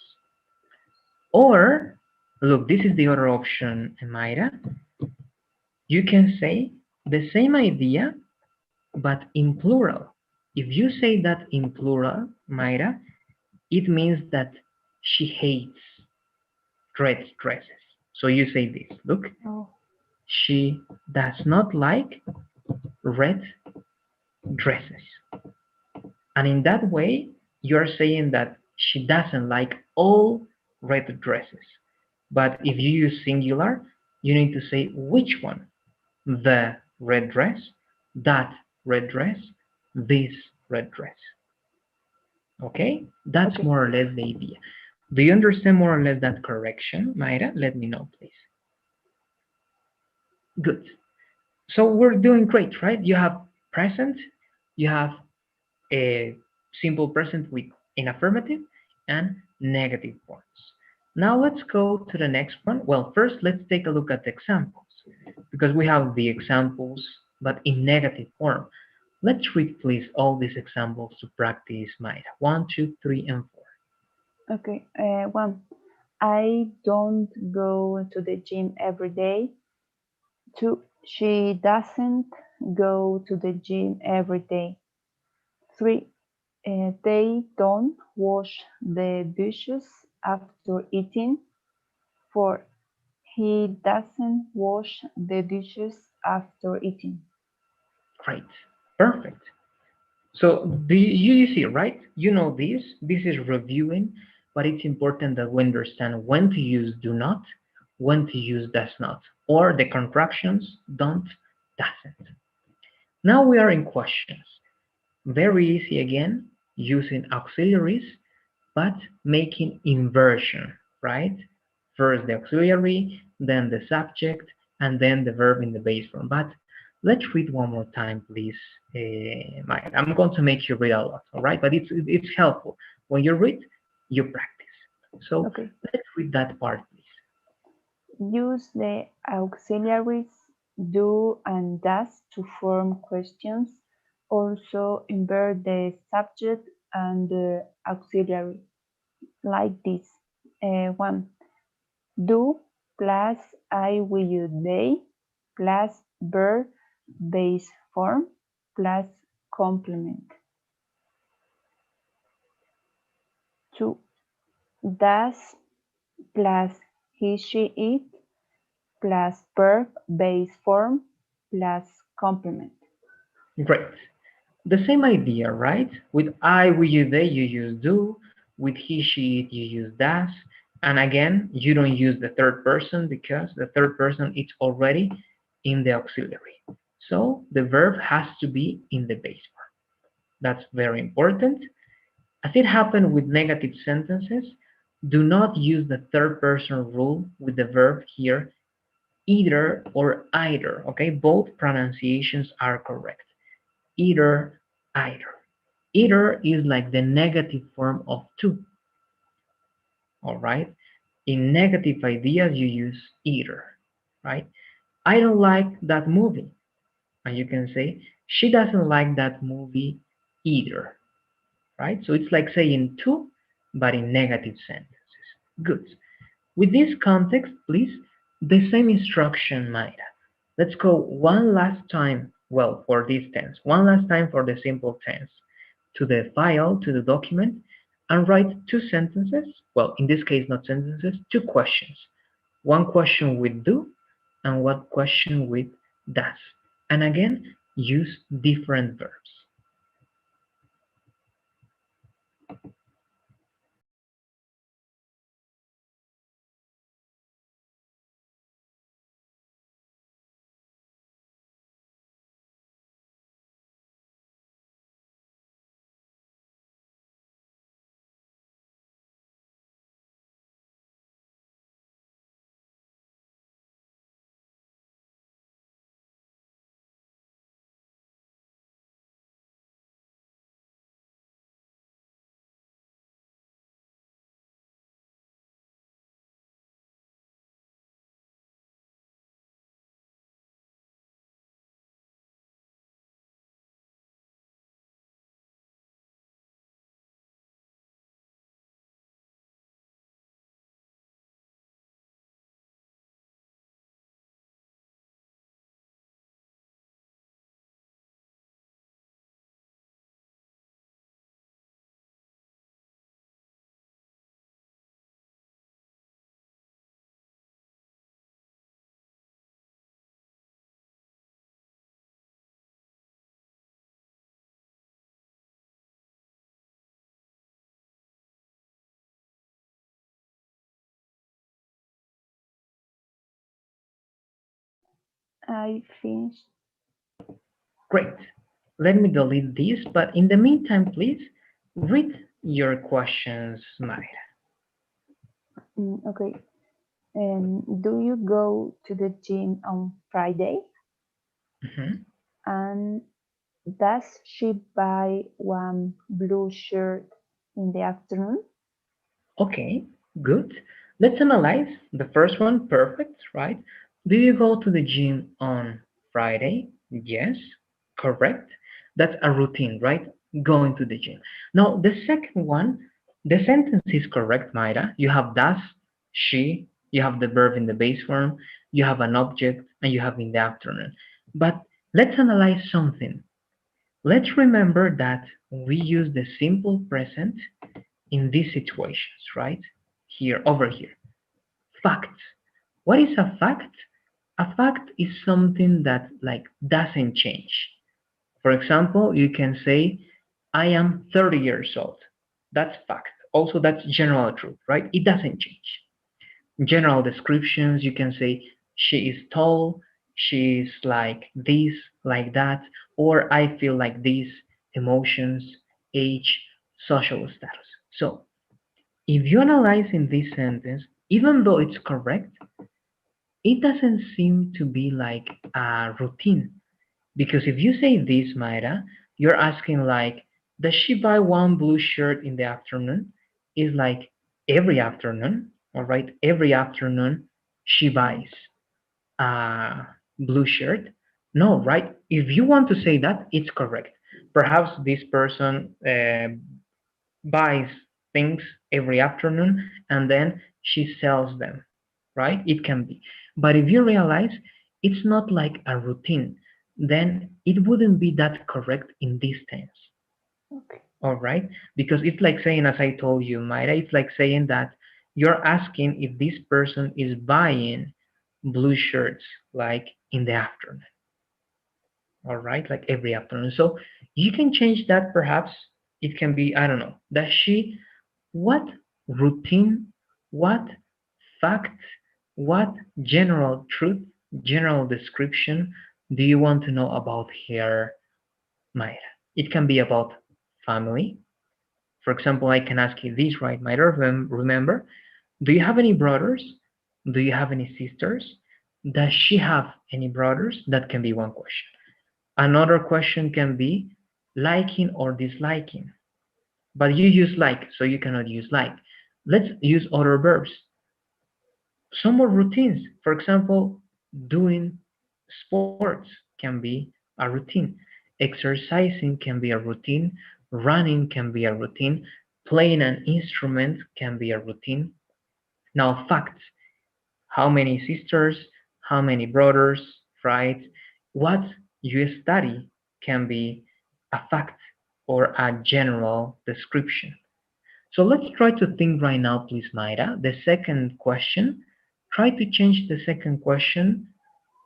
Or, look, this is the other option, Mayra. You can say the same idea, but in plural. If you say that in plural, Mayra, it means that she hates red dresses. So you say this, look, Oh, she does not like red dresses. And in that way, you're saying that she doesn't like all red dresses. But if you use singular, you need to say which one. The red dress, that red dress, this red dress. Okay? That's okay. more or less the idea. Do you understand more or less that correction, Mayra? Let me know, please. Good. So we're doing great, right? You have present, you have a simple present with in affirmative and negative forms. Now let's go to the next one. Well, first let's take a look at the examples because we have the examples but in negative form. Let's read please all these examples to practice Mayra. 1, 2, 3, and 4. Okay. One, I don't go to the gym every day. Two, she doesn't go to the gym every day. Three, they don't wash the dishes after eating. Four, he doesn't wash the dishes after eating. Great. Perfect. So you see, right? You know this. This is reviewing, but it's important that we understand when to use do not, when to use does not, or the contractions don't, doesn't. Now we are in questions. Very easy again, using auxiliaries, but making inversion, right? First the auxiliary, then the subject, and then the verb in the base form. But let's read one more time, please, Maya. I'm going to make you read a lot, all right? But it's helpful. When you read, you practice. So Okay. let's read that part, please. Use the auxiliaries do and does to form questions. Also invert the subject and the auxiliary like this. One, do plus I will you they plus verb base form plus complement. Two, does plus he she it plus verb base form plus complement. Great. The same idea, right? With I, we, you, they, you use do. With he, she, it, you use does. And again, you don't use the third person because the third person is already in the auxiliary. So the verb has to be in the base form. That's very important. As it happened with negative sentences, do not use the third person rule with the verb here, either or either. Okay, both pronunciations are correct. Either, either. Either is like the negative form of to. All right. In negative ideas, you use either. Right. I don't like that movie. And you can say, she doesn't like that movie either. Right. So it's like saying to, but in negative sentences. Good. With this context, please, the same instruction, Mayra. Let's go one last time, well, for this tense, one last time for the simple tense, to the file, to the document, and write two sentences, well, in this case, not sentences, two questions. One question with do, and one question with does. And again, use different verbs. I finished. Great. Let me delete this, but in the meantime, please read your questions, Mayra. Okay. Do you go to the gym on Friday? Mhm. And does she buy one blue shirt in the afternoon? Okay, good. Let's analyze the first one. Perfect, right? Do you go to the gym on Friday? Yes, correct. That's a routine, right? Going to the gym. Now, the second one, the sentence is correct, Mayra. You have does, she, you have the verb in the base form, you have an object, and you have in the afternoon. But let's analyze something. Let's remember that we use the simple present in these situations, right? Here, over here. Facts. What is a fact? A fact is something that like doesn't change. For example, you can say, I am 30 years old. That's fact. Also, that's general truth, right? It doesn't change. General descriptions, you can say, she is tall, she's like this, like that, or I feel like this, emotions, age, social status. So if you analyze in this sentence, even though it's correct, it doesn't seem to be like a routine. Because if you say this, Mayra, you're asking like, does she buy one blue shirt in the afternoon? Is like every afternoon, all right? Every afternoon she buys a blue shirt. No, right? If you want to say that, it's correct. Perhaps this person buys things every afternoon and then she sells them, right? It can be. But if you realize it's not like a routine, then it wouldn't be that correct in this tense. Okay. All right? Because it's like saying, as I told you, Mayra, it's like saying that you're asking if this person is buying blue shirts like in the afternoon. All right, like every afternoon. So you can change that perhaps. It can be, I don't know, does she, what routine, what fact, what general truth, general description do you want to know about here, Mayra? It can be about family. For example, I can ask you this, right, Mayra? Remember, do you have any brothers? Do you have any sisters? Does she have any brothers? That can be one question. Another question can be liking or disliking. But you use like, so you cannot use like. Let's use other verbs. Some more routines. For example, doing sports can be a routine. Exercising can be a routine. Running can be a routine. Playing an instrument can be a routine. Now, facts. How many sisters? How many brothers? Right? What you study can be a fact or a general description. So let's try to think right now, please, Mayra. The second question, try to change the second question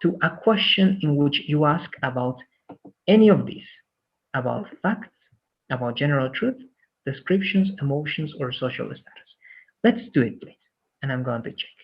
to a question in which you ask about any of these, about Okay. facts, about general truth, descriptions, emotions, or social status. Let's do it, please. And I'm going to check.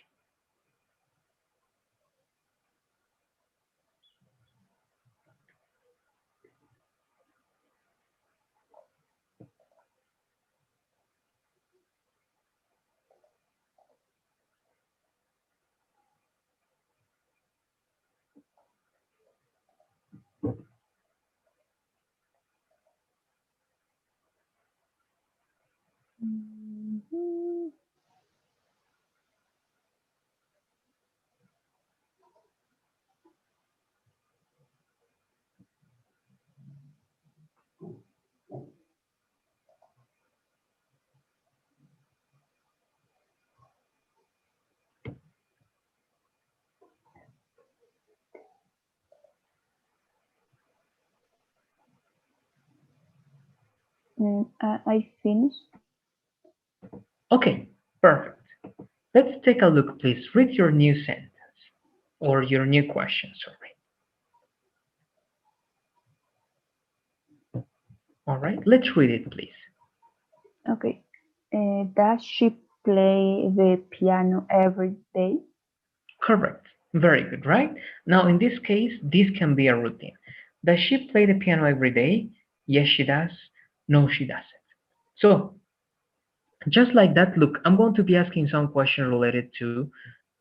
Mhm. I finished. Okay, perfect. Let's take a look, please. Read your new sentence or your new question, sorry. All right, let's read it, please. Okay. Does she play the piano every day? Correct. Very good, right? Now, in this case, this can be a routine. Does she play the piano every day? Yes, she does. No, she doesn't. So, just like that, look, I'm going to be asking some questions related to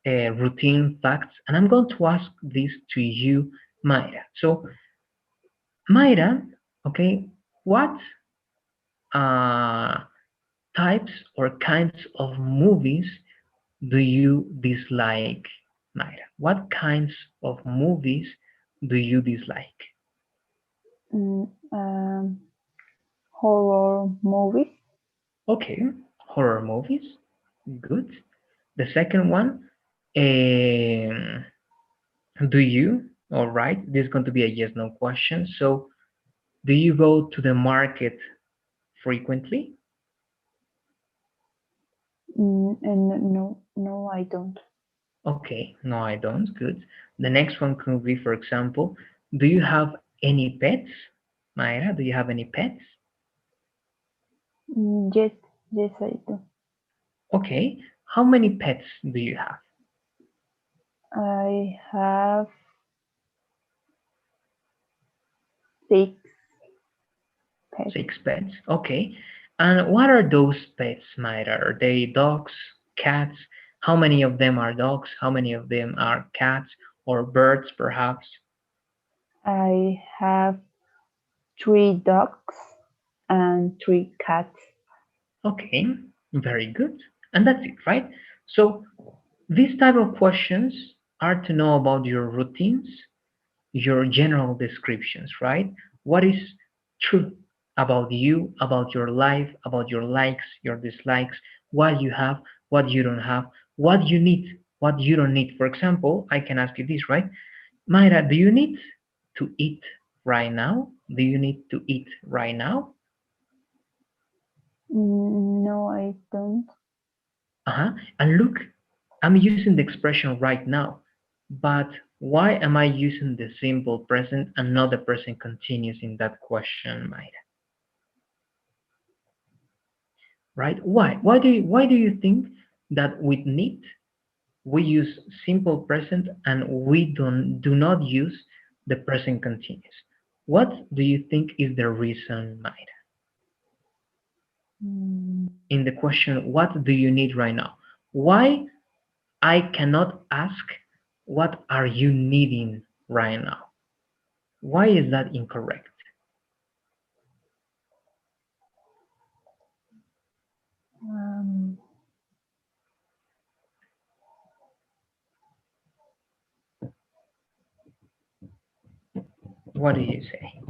routine facts, and I'm going to ask this to you, Mayra. So, Mayra, okay, what uh, types or kinds of movies do you dislike, Mayra? What kinds of movies do you dislike? Mm, horror movies. Okay, horror movies. Good. The second one, um, do you? All right, this is going to be a yes/no question. So, do you go to the market frequently? And no, no, I don't. Okay, no, I don't. Good. The next one could be, for example, do you have any pets? Mayra, do you have any pets? Yes, yes, I do. Okay, how many pets do you have? I have 6 pets. 6 pets. Okay. And what are those pets, Mayra? Are they dogs, cats? How many of them are dogs? How many of them are cats or birds, perhaps? I have 3 dogs and 3 cats. Okay, very good. And that's it, right? So these type of questions are to know about your routines, your general descriptions, right? What is true about you, about your life, about your likes, your dislikes, what you have, what you don't have, what you need, what you don't need. For example, I can ask you this, right? Mayra, do you need to eat right now? Do you need to eat right now? No, I don't. Uh-huh. And look, I'm using the expression right now, but why am I using the simple present and not the present continuous in that question, Mayra? Right? Why? Why do you think that with need we use simple present and we do not use the present continuous? What do you think is the reason, Mayra? Mm, In the question, what do you need right now? Why I cannot ask what are you needing right now? Why is that incorrect? um, What do you say?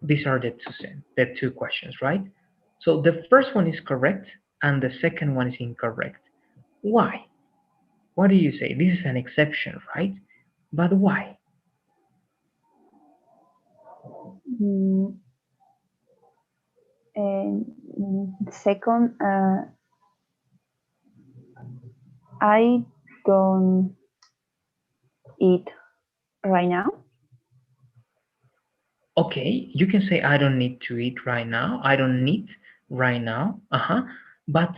These are the two questions, right? So the first one is correct and the second one is incorrect. Why? What do you say? This is an exception, right? But why? mm, and second, I don't eat right now. Okay, you can say I don't need to eat right now. I don't need right now. But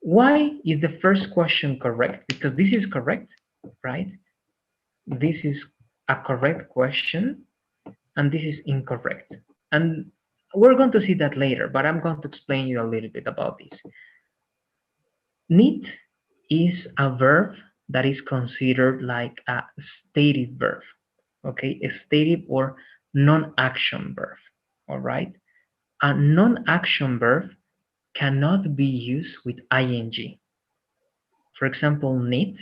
why is the first question correct? Because this is correct, right? This is a correct question and this is incorrect. And we're going to see that later, but I'm going to explain you a little bit about this. Need is a verb that is considered like a stative verb, okay? A stative or non-action verb, all right? A non-action verb cannot be used with ing. For example, need,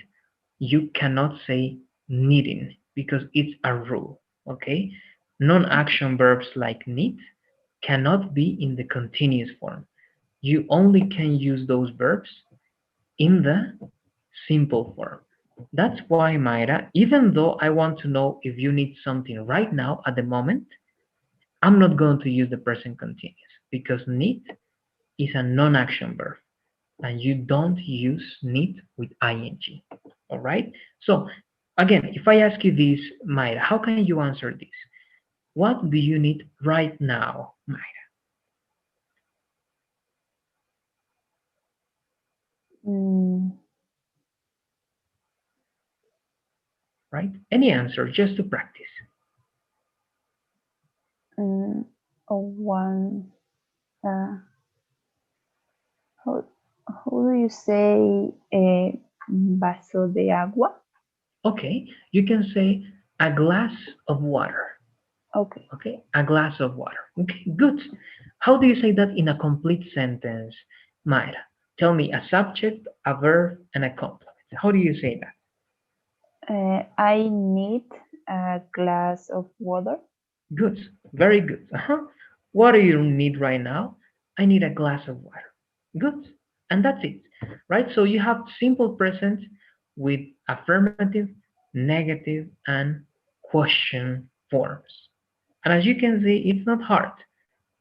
you cannot say needing because it's a rule, okay? Non-action verbs like need cannot be in the continuous form. You only can use those verbs in the simple form. That's why, Mayra, even though I want to know if you need something right now at the moment, I'm not going to use the present continuous because need is a non-action verb and you don't use need with ing. All right? So, again, if I ask you this, Mayra, how can you answer this? What do you need right now, Mayra? Mm, Right? Any answer, just to practice. mm, one. Uh, how, how do you say vaso de agua? Okay, you can say a glass of water. Okay. Okay, a glass of water. Okay, good. How do you say that in a complete sentence, Mayra? Tell me a subject, a verb, and a complement. How do you say that? I need a glass of water. Good, very good. What do you need right now? I need a glass of water. Good, and that's it, right? So you have simple present with affirmative, negative, and question forms. And as you can see, it's not hard,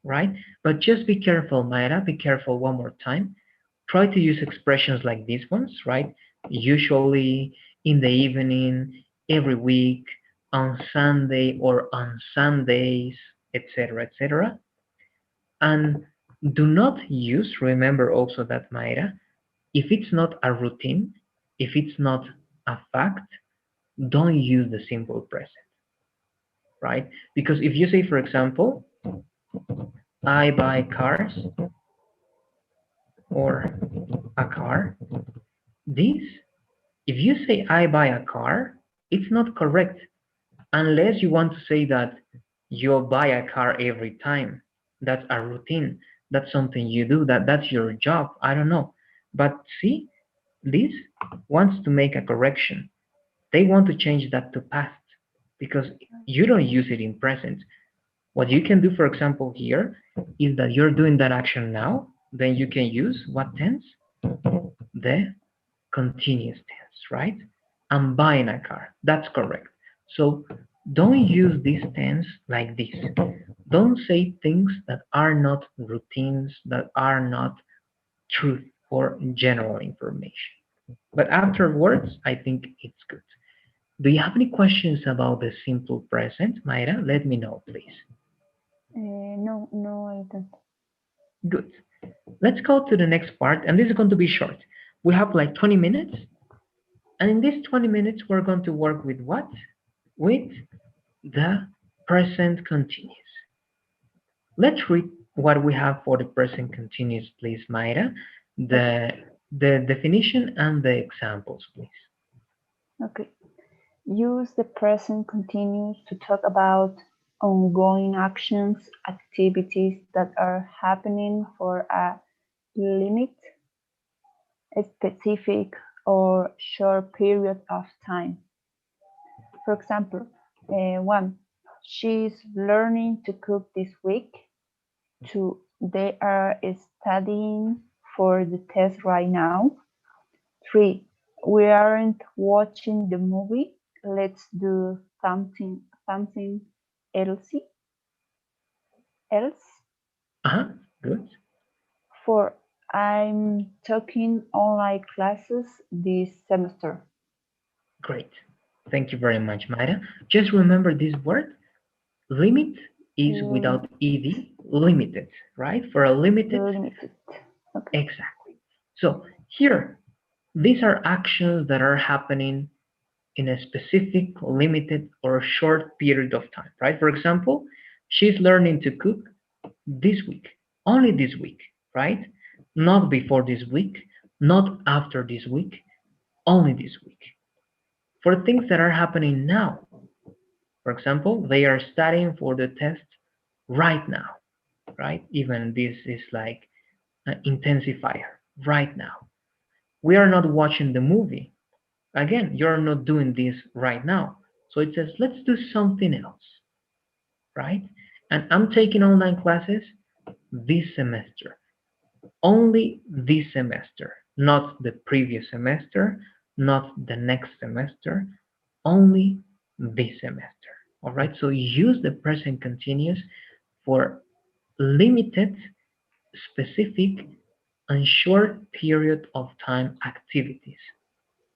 right? But just be careful, Mayra, be careful one more time. Try to use expressions like these ones, right? Usually in the evening, every week, on Sunday or on Sundays, etc., etc. And do not use, remember also that, Mayra, if it's not a routine, if it's not a fact, don't use the simple present, right? Because if you say, for example, I buy cars or a car, this, if you say I buy a car, it's not correct unless you want to say that you buy a car every time. That's a routine. That's something you do. That's your job. I don't know. But see, this wants to make a correction. They want to change that to past because you don't use it in present. What you can do, for example, here is that you're doing that action now. Then you can use what tense? The continuous tense, right? I'm buying a car. That's correct. So don't use this tense like this. Don't say things that are not routines, that are not truth or general information. But afterwards, I think it's good. Do you have any questions about the simple present, Mayra? Let me know, please. No, no, I don't. Good. Let's go to the next part, and this is going to be short. We have like 20 minutes, and in these 20 minutes, we're going to work with what? With the present continuous. Let's read what we have for the present continuous, please, Mayra. Okay. The definition and the examples, please. Okay. Use the present continuous to talk about ongoing actions, activities that are happening for a limit, a specific or short period of time. For example, one, she's learning to cook this week. Two, they are studying for the test right now. Three, we aren't watching the movie. Let's do something else. Else. Uh-huh. Good. Four, I'm taking online classes this semester. Great. Thank you very much, Mayra. Just remember this word. Limit is Lim- without ed, limited, right? For a limited, Limited. Okay. exactly. So here, these are actions that are happening in a specific, limited, or short period of time, right? For example, she's learning to cook this week, only this week, right? Not before this week, not after this week, only this week. For things that are happening now, for example, they are studying for the test right now, right? Even this is like an intensifier right now. We are not watching the movie. Again, you're not doing this right now. So it says, let's do something else, right? And I'm taking online classes this semester, only this semester, not the previous semester, not the next semester, only this semester. All right, so use the present continuous for limited, specific, and short period of time activities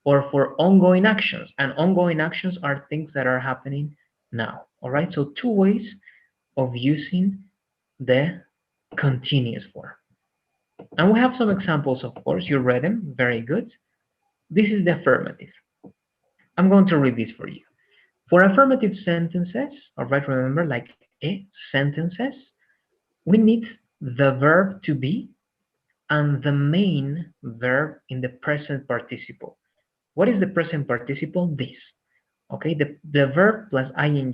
or for ongoing actions. And ongoing actions are things that are happening now. All right, so two ways of using the continuous form. And we have some examples, of course. You read them. Very good. This is the affirmative. I'm going to read this for you. For affirmative sentences, all right, remember, like sentences, we need the verb to be and the main verb in the present participle. What is the present participle? This. Okay, the verb plus ing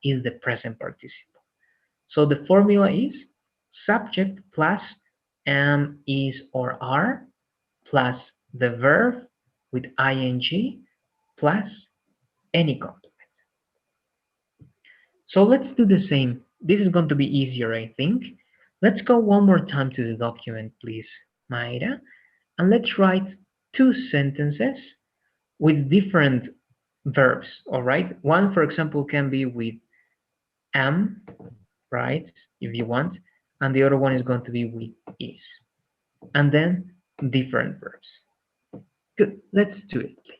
is the present participle. So the formula is subject plus am, is, or are plus the verb with ing plus any complement. So let's do the same. This is going to be easier, I think. Let's go one more time to the document, please, Mayra, and let's write two sentences with different verbs, all right? One, for example, can be with am, right, if you want, and the other one is going to be with is, and then different verbs. Good, let's do it, please.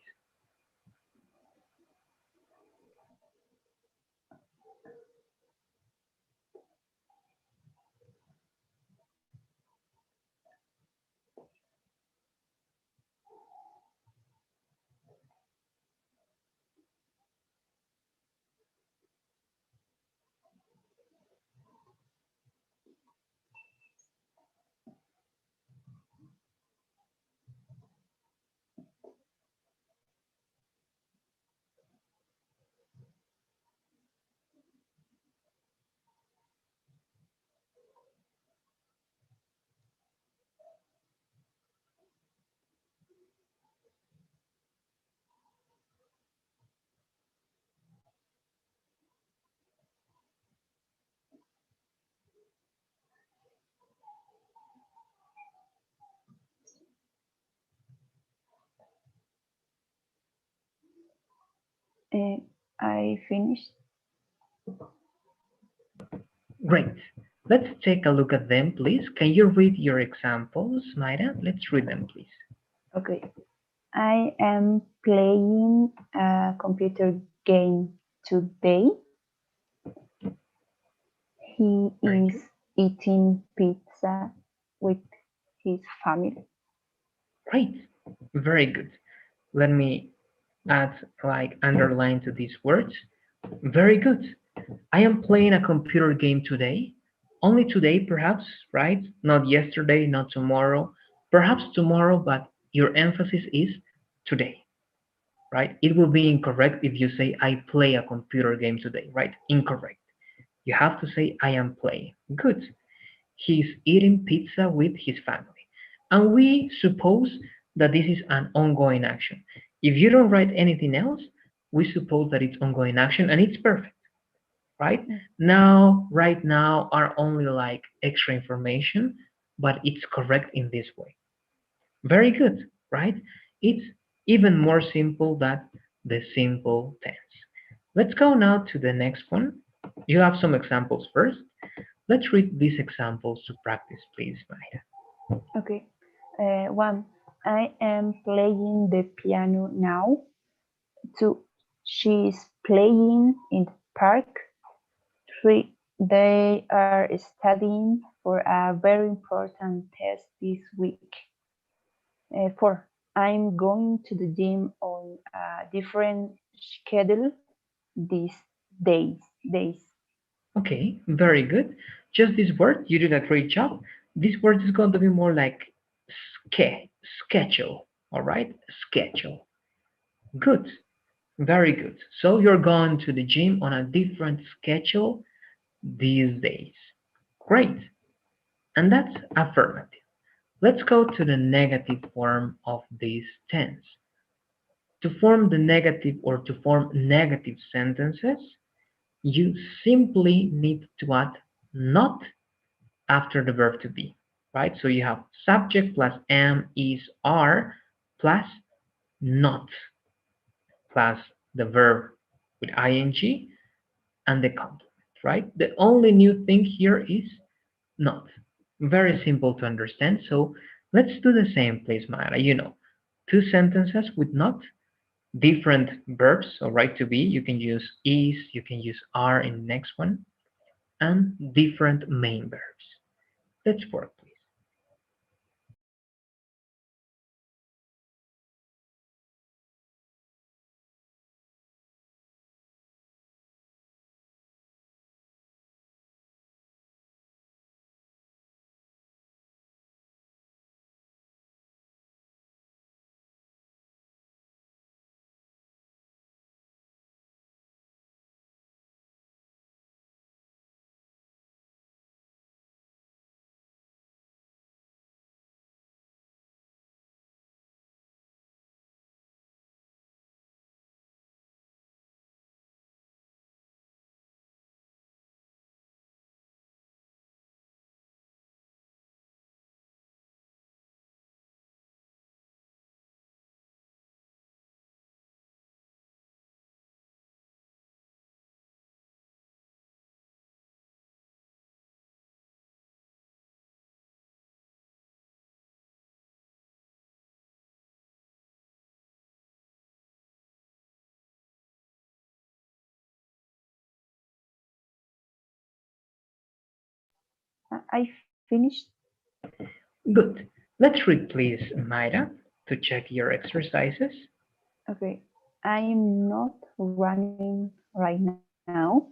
I finished. Great. Let's take a look at them, please. Can you read your examples, Mayra? Let's read them, please. Okay. I am playing a computer game today. He is eating pizza with his family. Great. Very good. Let me add like underline to these words. Very good. I am playing a computer game today. Only today, perhaps, right? Not yesterday, not tomorrow. Perhaps tomorrow, but your emphasis is today, right? It will be incorrect if you say I play a computer game today, right? Incorrect. You have to say I am playing. Good. He's eating pizza with his family. And we suppose that this is an ongoing action. If you don't write anything else, we suppose that it's ongoing action and it's perfect, right? Now, right now are only like extra information, but it's correct in this way. Very good, right? It's even more simple than the simple tense. Let's go now to the next one. You have some examples first. Let's read these examples to practice, please, Maya. Okay. One, I am playing the piano now. Two, she is playing in the park. Three, they are studying for a very important test this week. Four, I'm going to the gym on a different schedule these days. Okay, very good. Just this word, you did a great job. This word is going to be more like schedule, all right? Schedule. Good, very good. So you're going to the gym on a different schedule these days. Great, and that's affirmative. Let's go to the negative form of this tense. To form the negative or to form negative sentences, you simply need to add not after the verb to be, right? So you have subject plus am, is, are plus not plus the verb with ing and the complement, right? The only new thing here is not. Very simple to understand. So let's do the same, please, Mara. You know, two sentences with not, different verbs, so right to be. You can use is, you can use are in the next one. and different main verbs. Let's work, please. I finished. Good. Let's read, please, Mayra, to check your exercises. Okay. I am not running right now,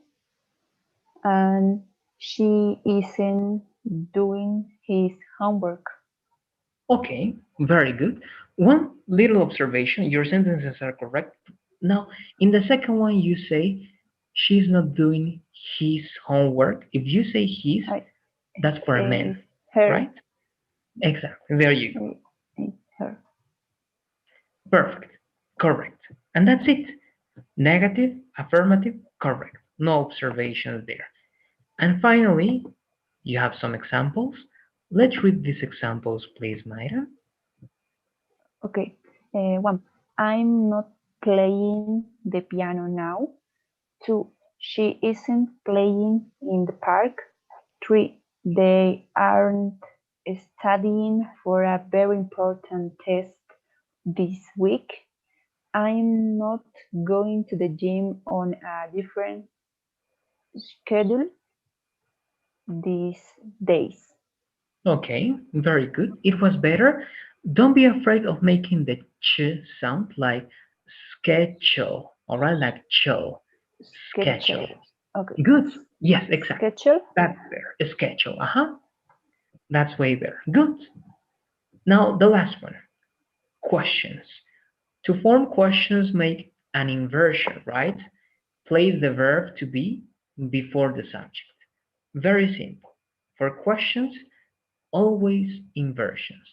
and she isn't doing his homework. Okay, very good. One little observation, your sentences are correct. Now, in the second one, you say she's not doing his homework. If you say his, I, that's for a man, her, right? Exactly. There you go. her. Perfect. Correct. And that's it. Negative, affirmative, correct. No observations there. And finally, you have some examples. Let's read these examples, please, Mayra. Okay. One, I'm not playing the piano now. Two, she isn't playing in the park. Three, they aren't studying for a very important test this week. I'm not going to the gym on a different schedule these days. Okay, very good. It was better. Don't be afraid of making the ch sound like schedule, all right? Like cho, Schedule. schedule. Okay. Good. Yes, exactly. Schedule. That's better. Schedule. Uh-huh. That's way better. Good. Now the last one. Questions. To form questions, make an inversion, right? Place the verb to be before the subject. Very simple. For questions, always inversions.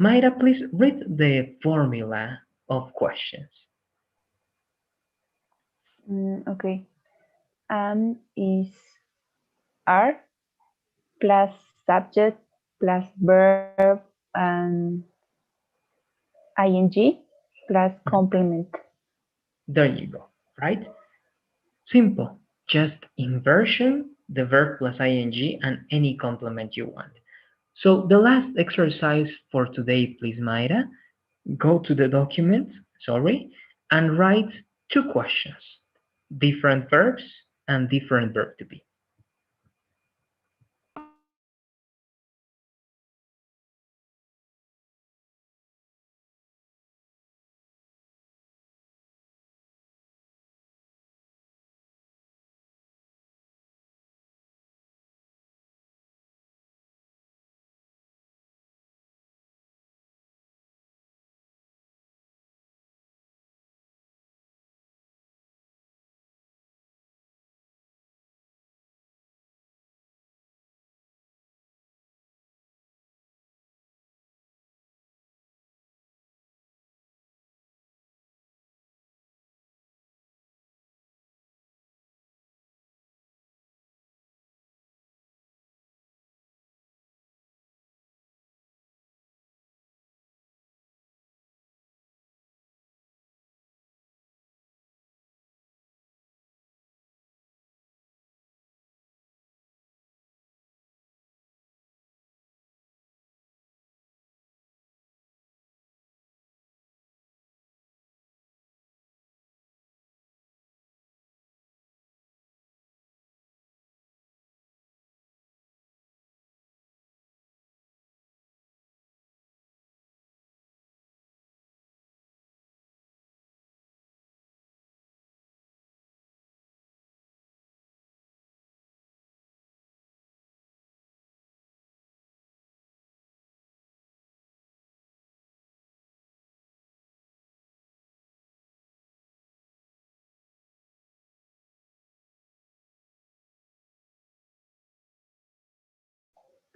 Mayra, please read the formula of questions. Okay. Is are plus subject plus verb and ing plus complement. There you go, right? Simple. Just inversion, the verb plus ing, and any complement you want. So the last exercise for today, please, Mayra, go to the document, sorry, and write two questions, different verbs and different verb to be.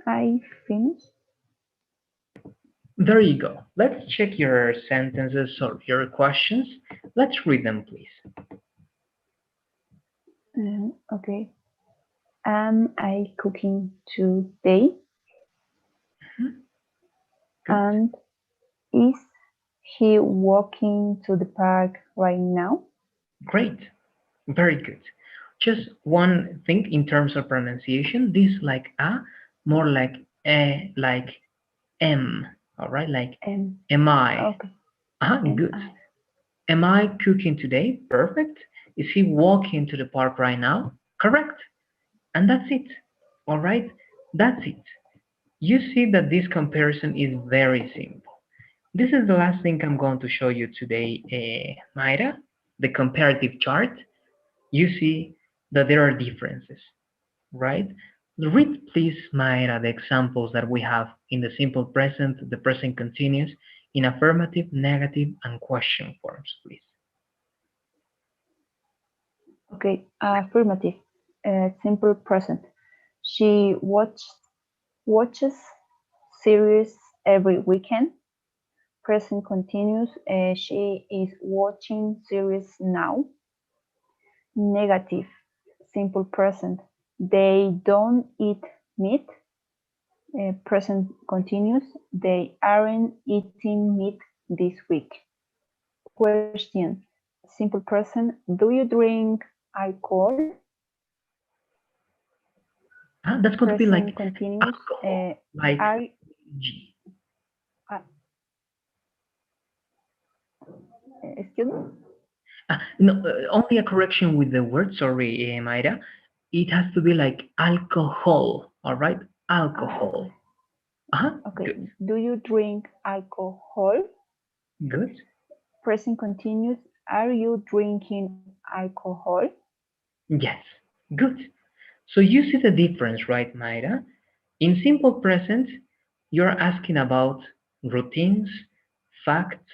I finished. There you go. Let's check your sentences or your questions. Let's read them, please. Okay. Am I cooking today? Mhm. Good. And is he walking to the park right now? Great. Very good. Just one thing in terms of pronunciation. This like a, more like like m. All right, like Um, am I? okay. Am Good. I? Am I cooking today? Perfect. Is he walking to the park right now? Correct. And that's it. All right, that's it. You see that this comparison is very simple. This is the last thing I'm going to show you today, Mayra, the comparative chart. You see that there are differences, right? Read, please, Mayra, the examples that we have in the simple present, the present continuous, in affirmative, negative, and question forms, please. Okay. Affirmative. Simple present. She watches series every weekend. Present continuous. She is watching series now. Negative. Simple present. They don't eat meat. Present continuous. They aren't eating meat this week. Question. Simple present. Do you drink alcohol? That's going to be like Present continuous. alcohol, like Are G. uh, excuse me? No, only a correction with the word, sorry, Mayra. It has to be like alcohol, all right? Okay. Alcohol. Okay. Good, Do you drink alcohol? good. Present continuous. Are you drinking alcohol? Yes, good. So you see the difference, right, Mayra? In simple present, you're asking about routines, facts,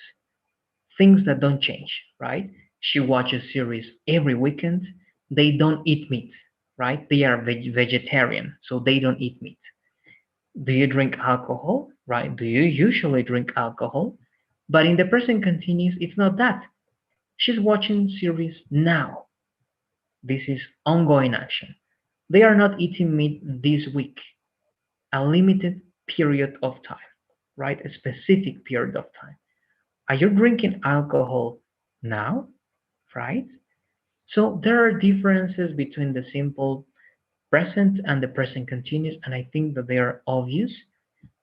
things that don't change, right? She watches series every weekend. They don't eat meat, right? They are vegetarian, so they don't eat meat. Do you drink alcohol? Right? Do you usually drink alcohol? But in the present continuous, it's not that. She's watching series now. This is ongoing action. They are not eating meat this week. A limited period of time, right? A specific period of time. Are you drinking alcohol now? Right? So there are differences between the simple present and the present continuous, and I think that they are obvious,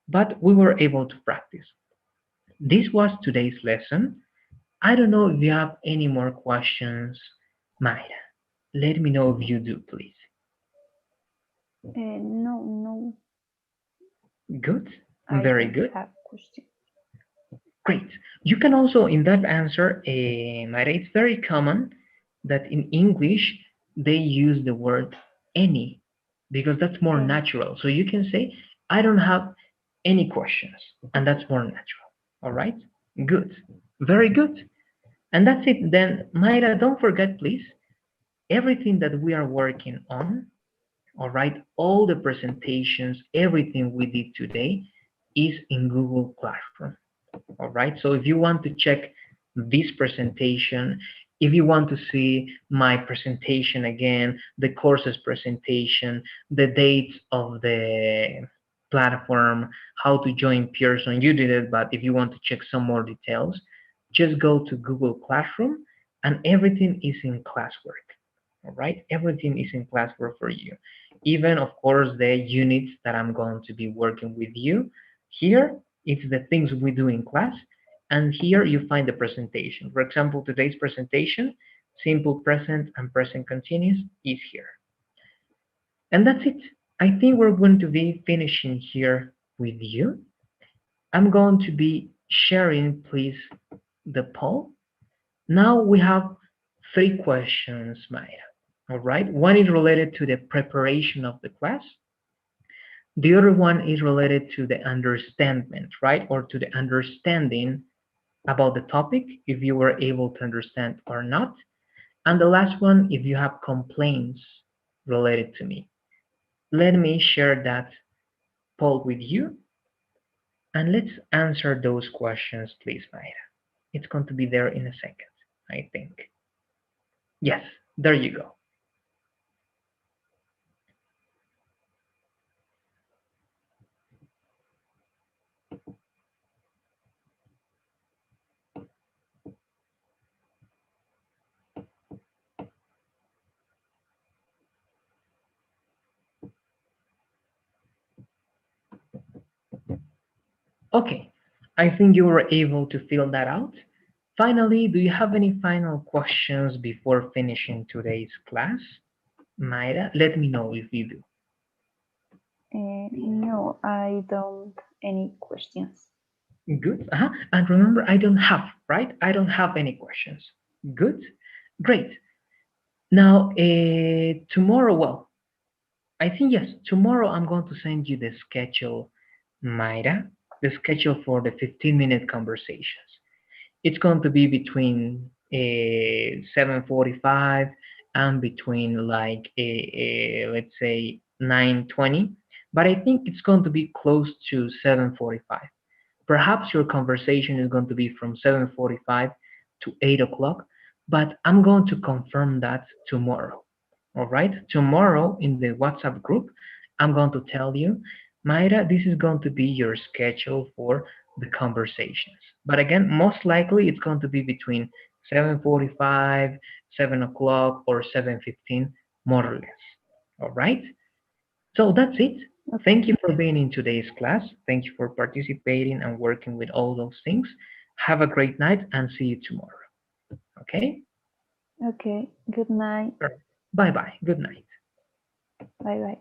but we were able to practice. This was today's lesson. I don't know if you have any more questions, Mayra. Let me know if you do, please. No, no, Good. I Very don't good. have question. Great. You can also, in that answer, Mayra, it's very common that in English they use the word any because that's more Any. natural. So you can say, I don't have any questions, and that's more natural. All right? Good. Very good. And that's it. Then, Mayra, don't forget, please, everything that we are working on, all right, all the presentations, everything we did today is in Google Classroom. All right, so if you want to check this presentation, if you want to see my presentation again, the courses presentation, the dates of the platform, how to join Pearson, you did it, but if you want to check some more details, just go to Google Classroom and everything is in classwork. All right, everything is in classwork for you. Even, of course, the units that I'm going to be working with you. Here, it's the things we do in class, and here you find the presentation. For example, today's presentation, simple present and present continuous is here. And that's it. I think we're going to be finishing here with you. I'm going to be sharing, please, the poll. Now we have three questions, Maya. All right. One is related to the preparation of the class. The other one is related to the understanding, right? Or to the understanding about the topic, if you were able to understand or not. And the last one, if you have complaints related to me. Let me share that poll with you, and let's answer those questions, please, Mayra. It's going to be there in a second, I think. Yes, there you go. Okay, I think you were able to fill that out. Finally, do you have any final questions before finishing today's class? Mayra, let me know if you do. No, I don't any questions. Good. And remember, I don't have, right? I don't have any questions. Good. Great. Now, tomorrow, well, I think yes, tomorrow I'm going to send you the schedule, Mayra, the schedule for the 15-minute conversations. It's going to be between 7:45 and between like let's say 9:20, but I think it's going to be close to 7:45. Perhaps your conversation is going to be from 7:45 to 8 o'clock, but I'm going to confirm that tomorrow. All right, tomorrow in the WhatsApp group, I'm going to tell you, Mayra, this is going to be your schedule for the conversations. But again, most likely it's going to be between 7:45, 7 o'clock, or 7:15, more or less. All right, so that's it. Okay. Thank you for being in today's class. Thank you for participating and working with all those things. Have a great night and see you tomorrow. Okay? Okay. Good night. Bye bye. Good night. Bye bye.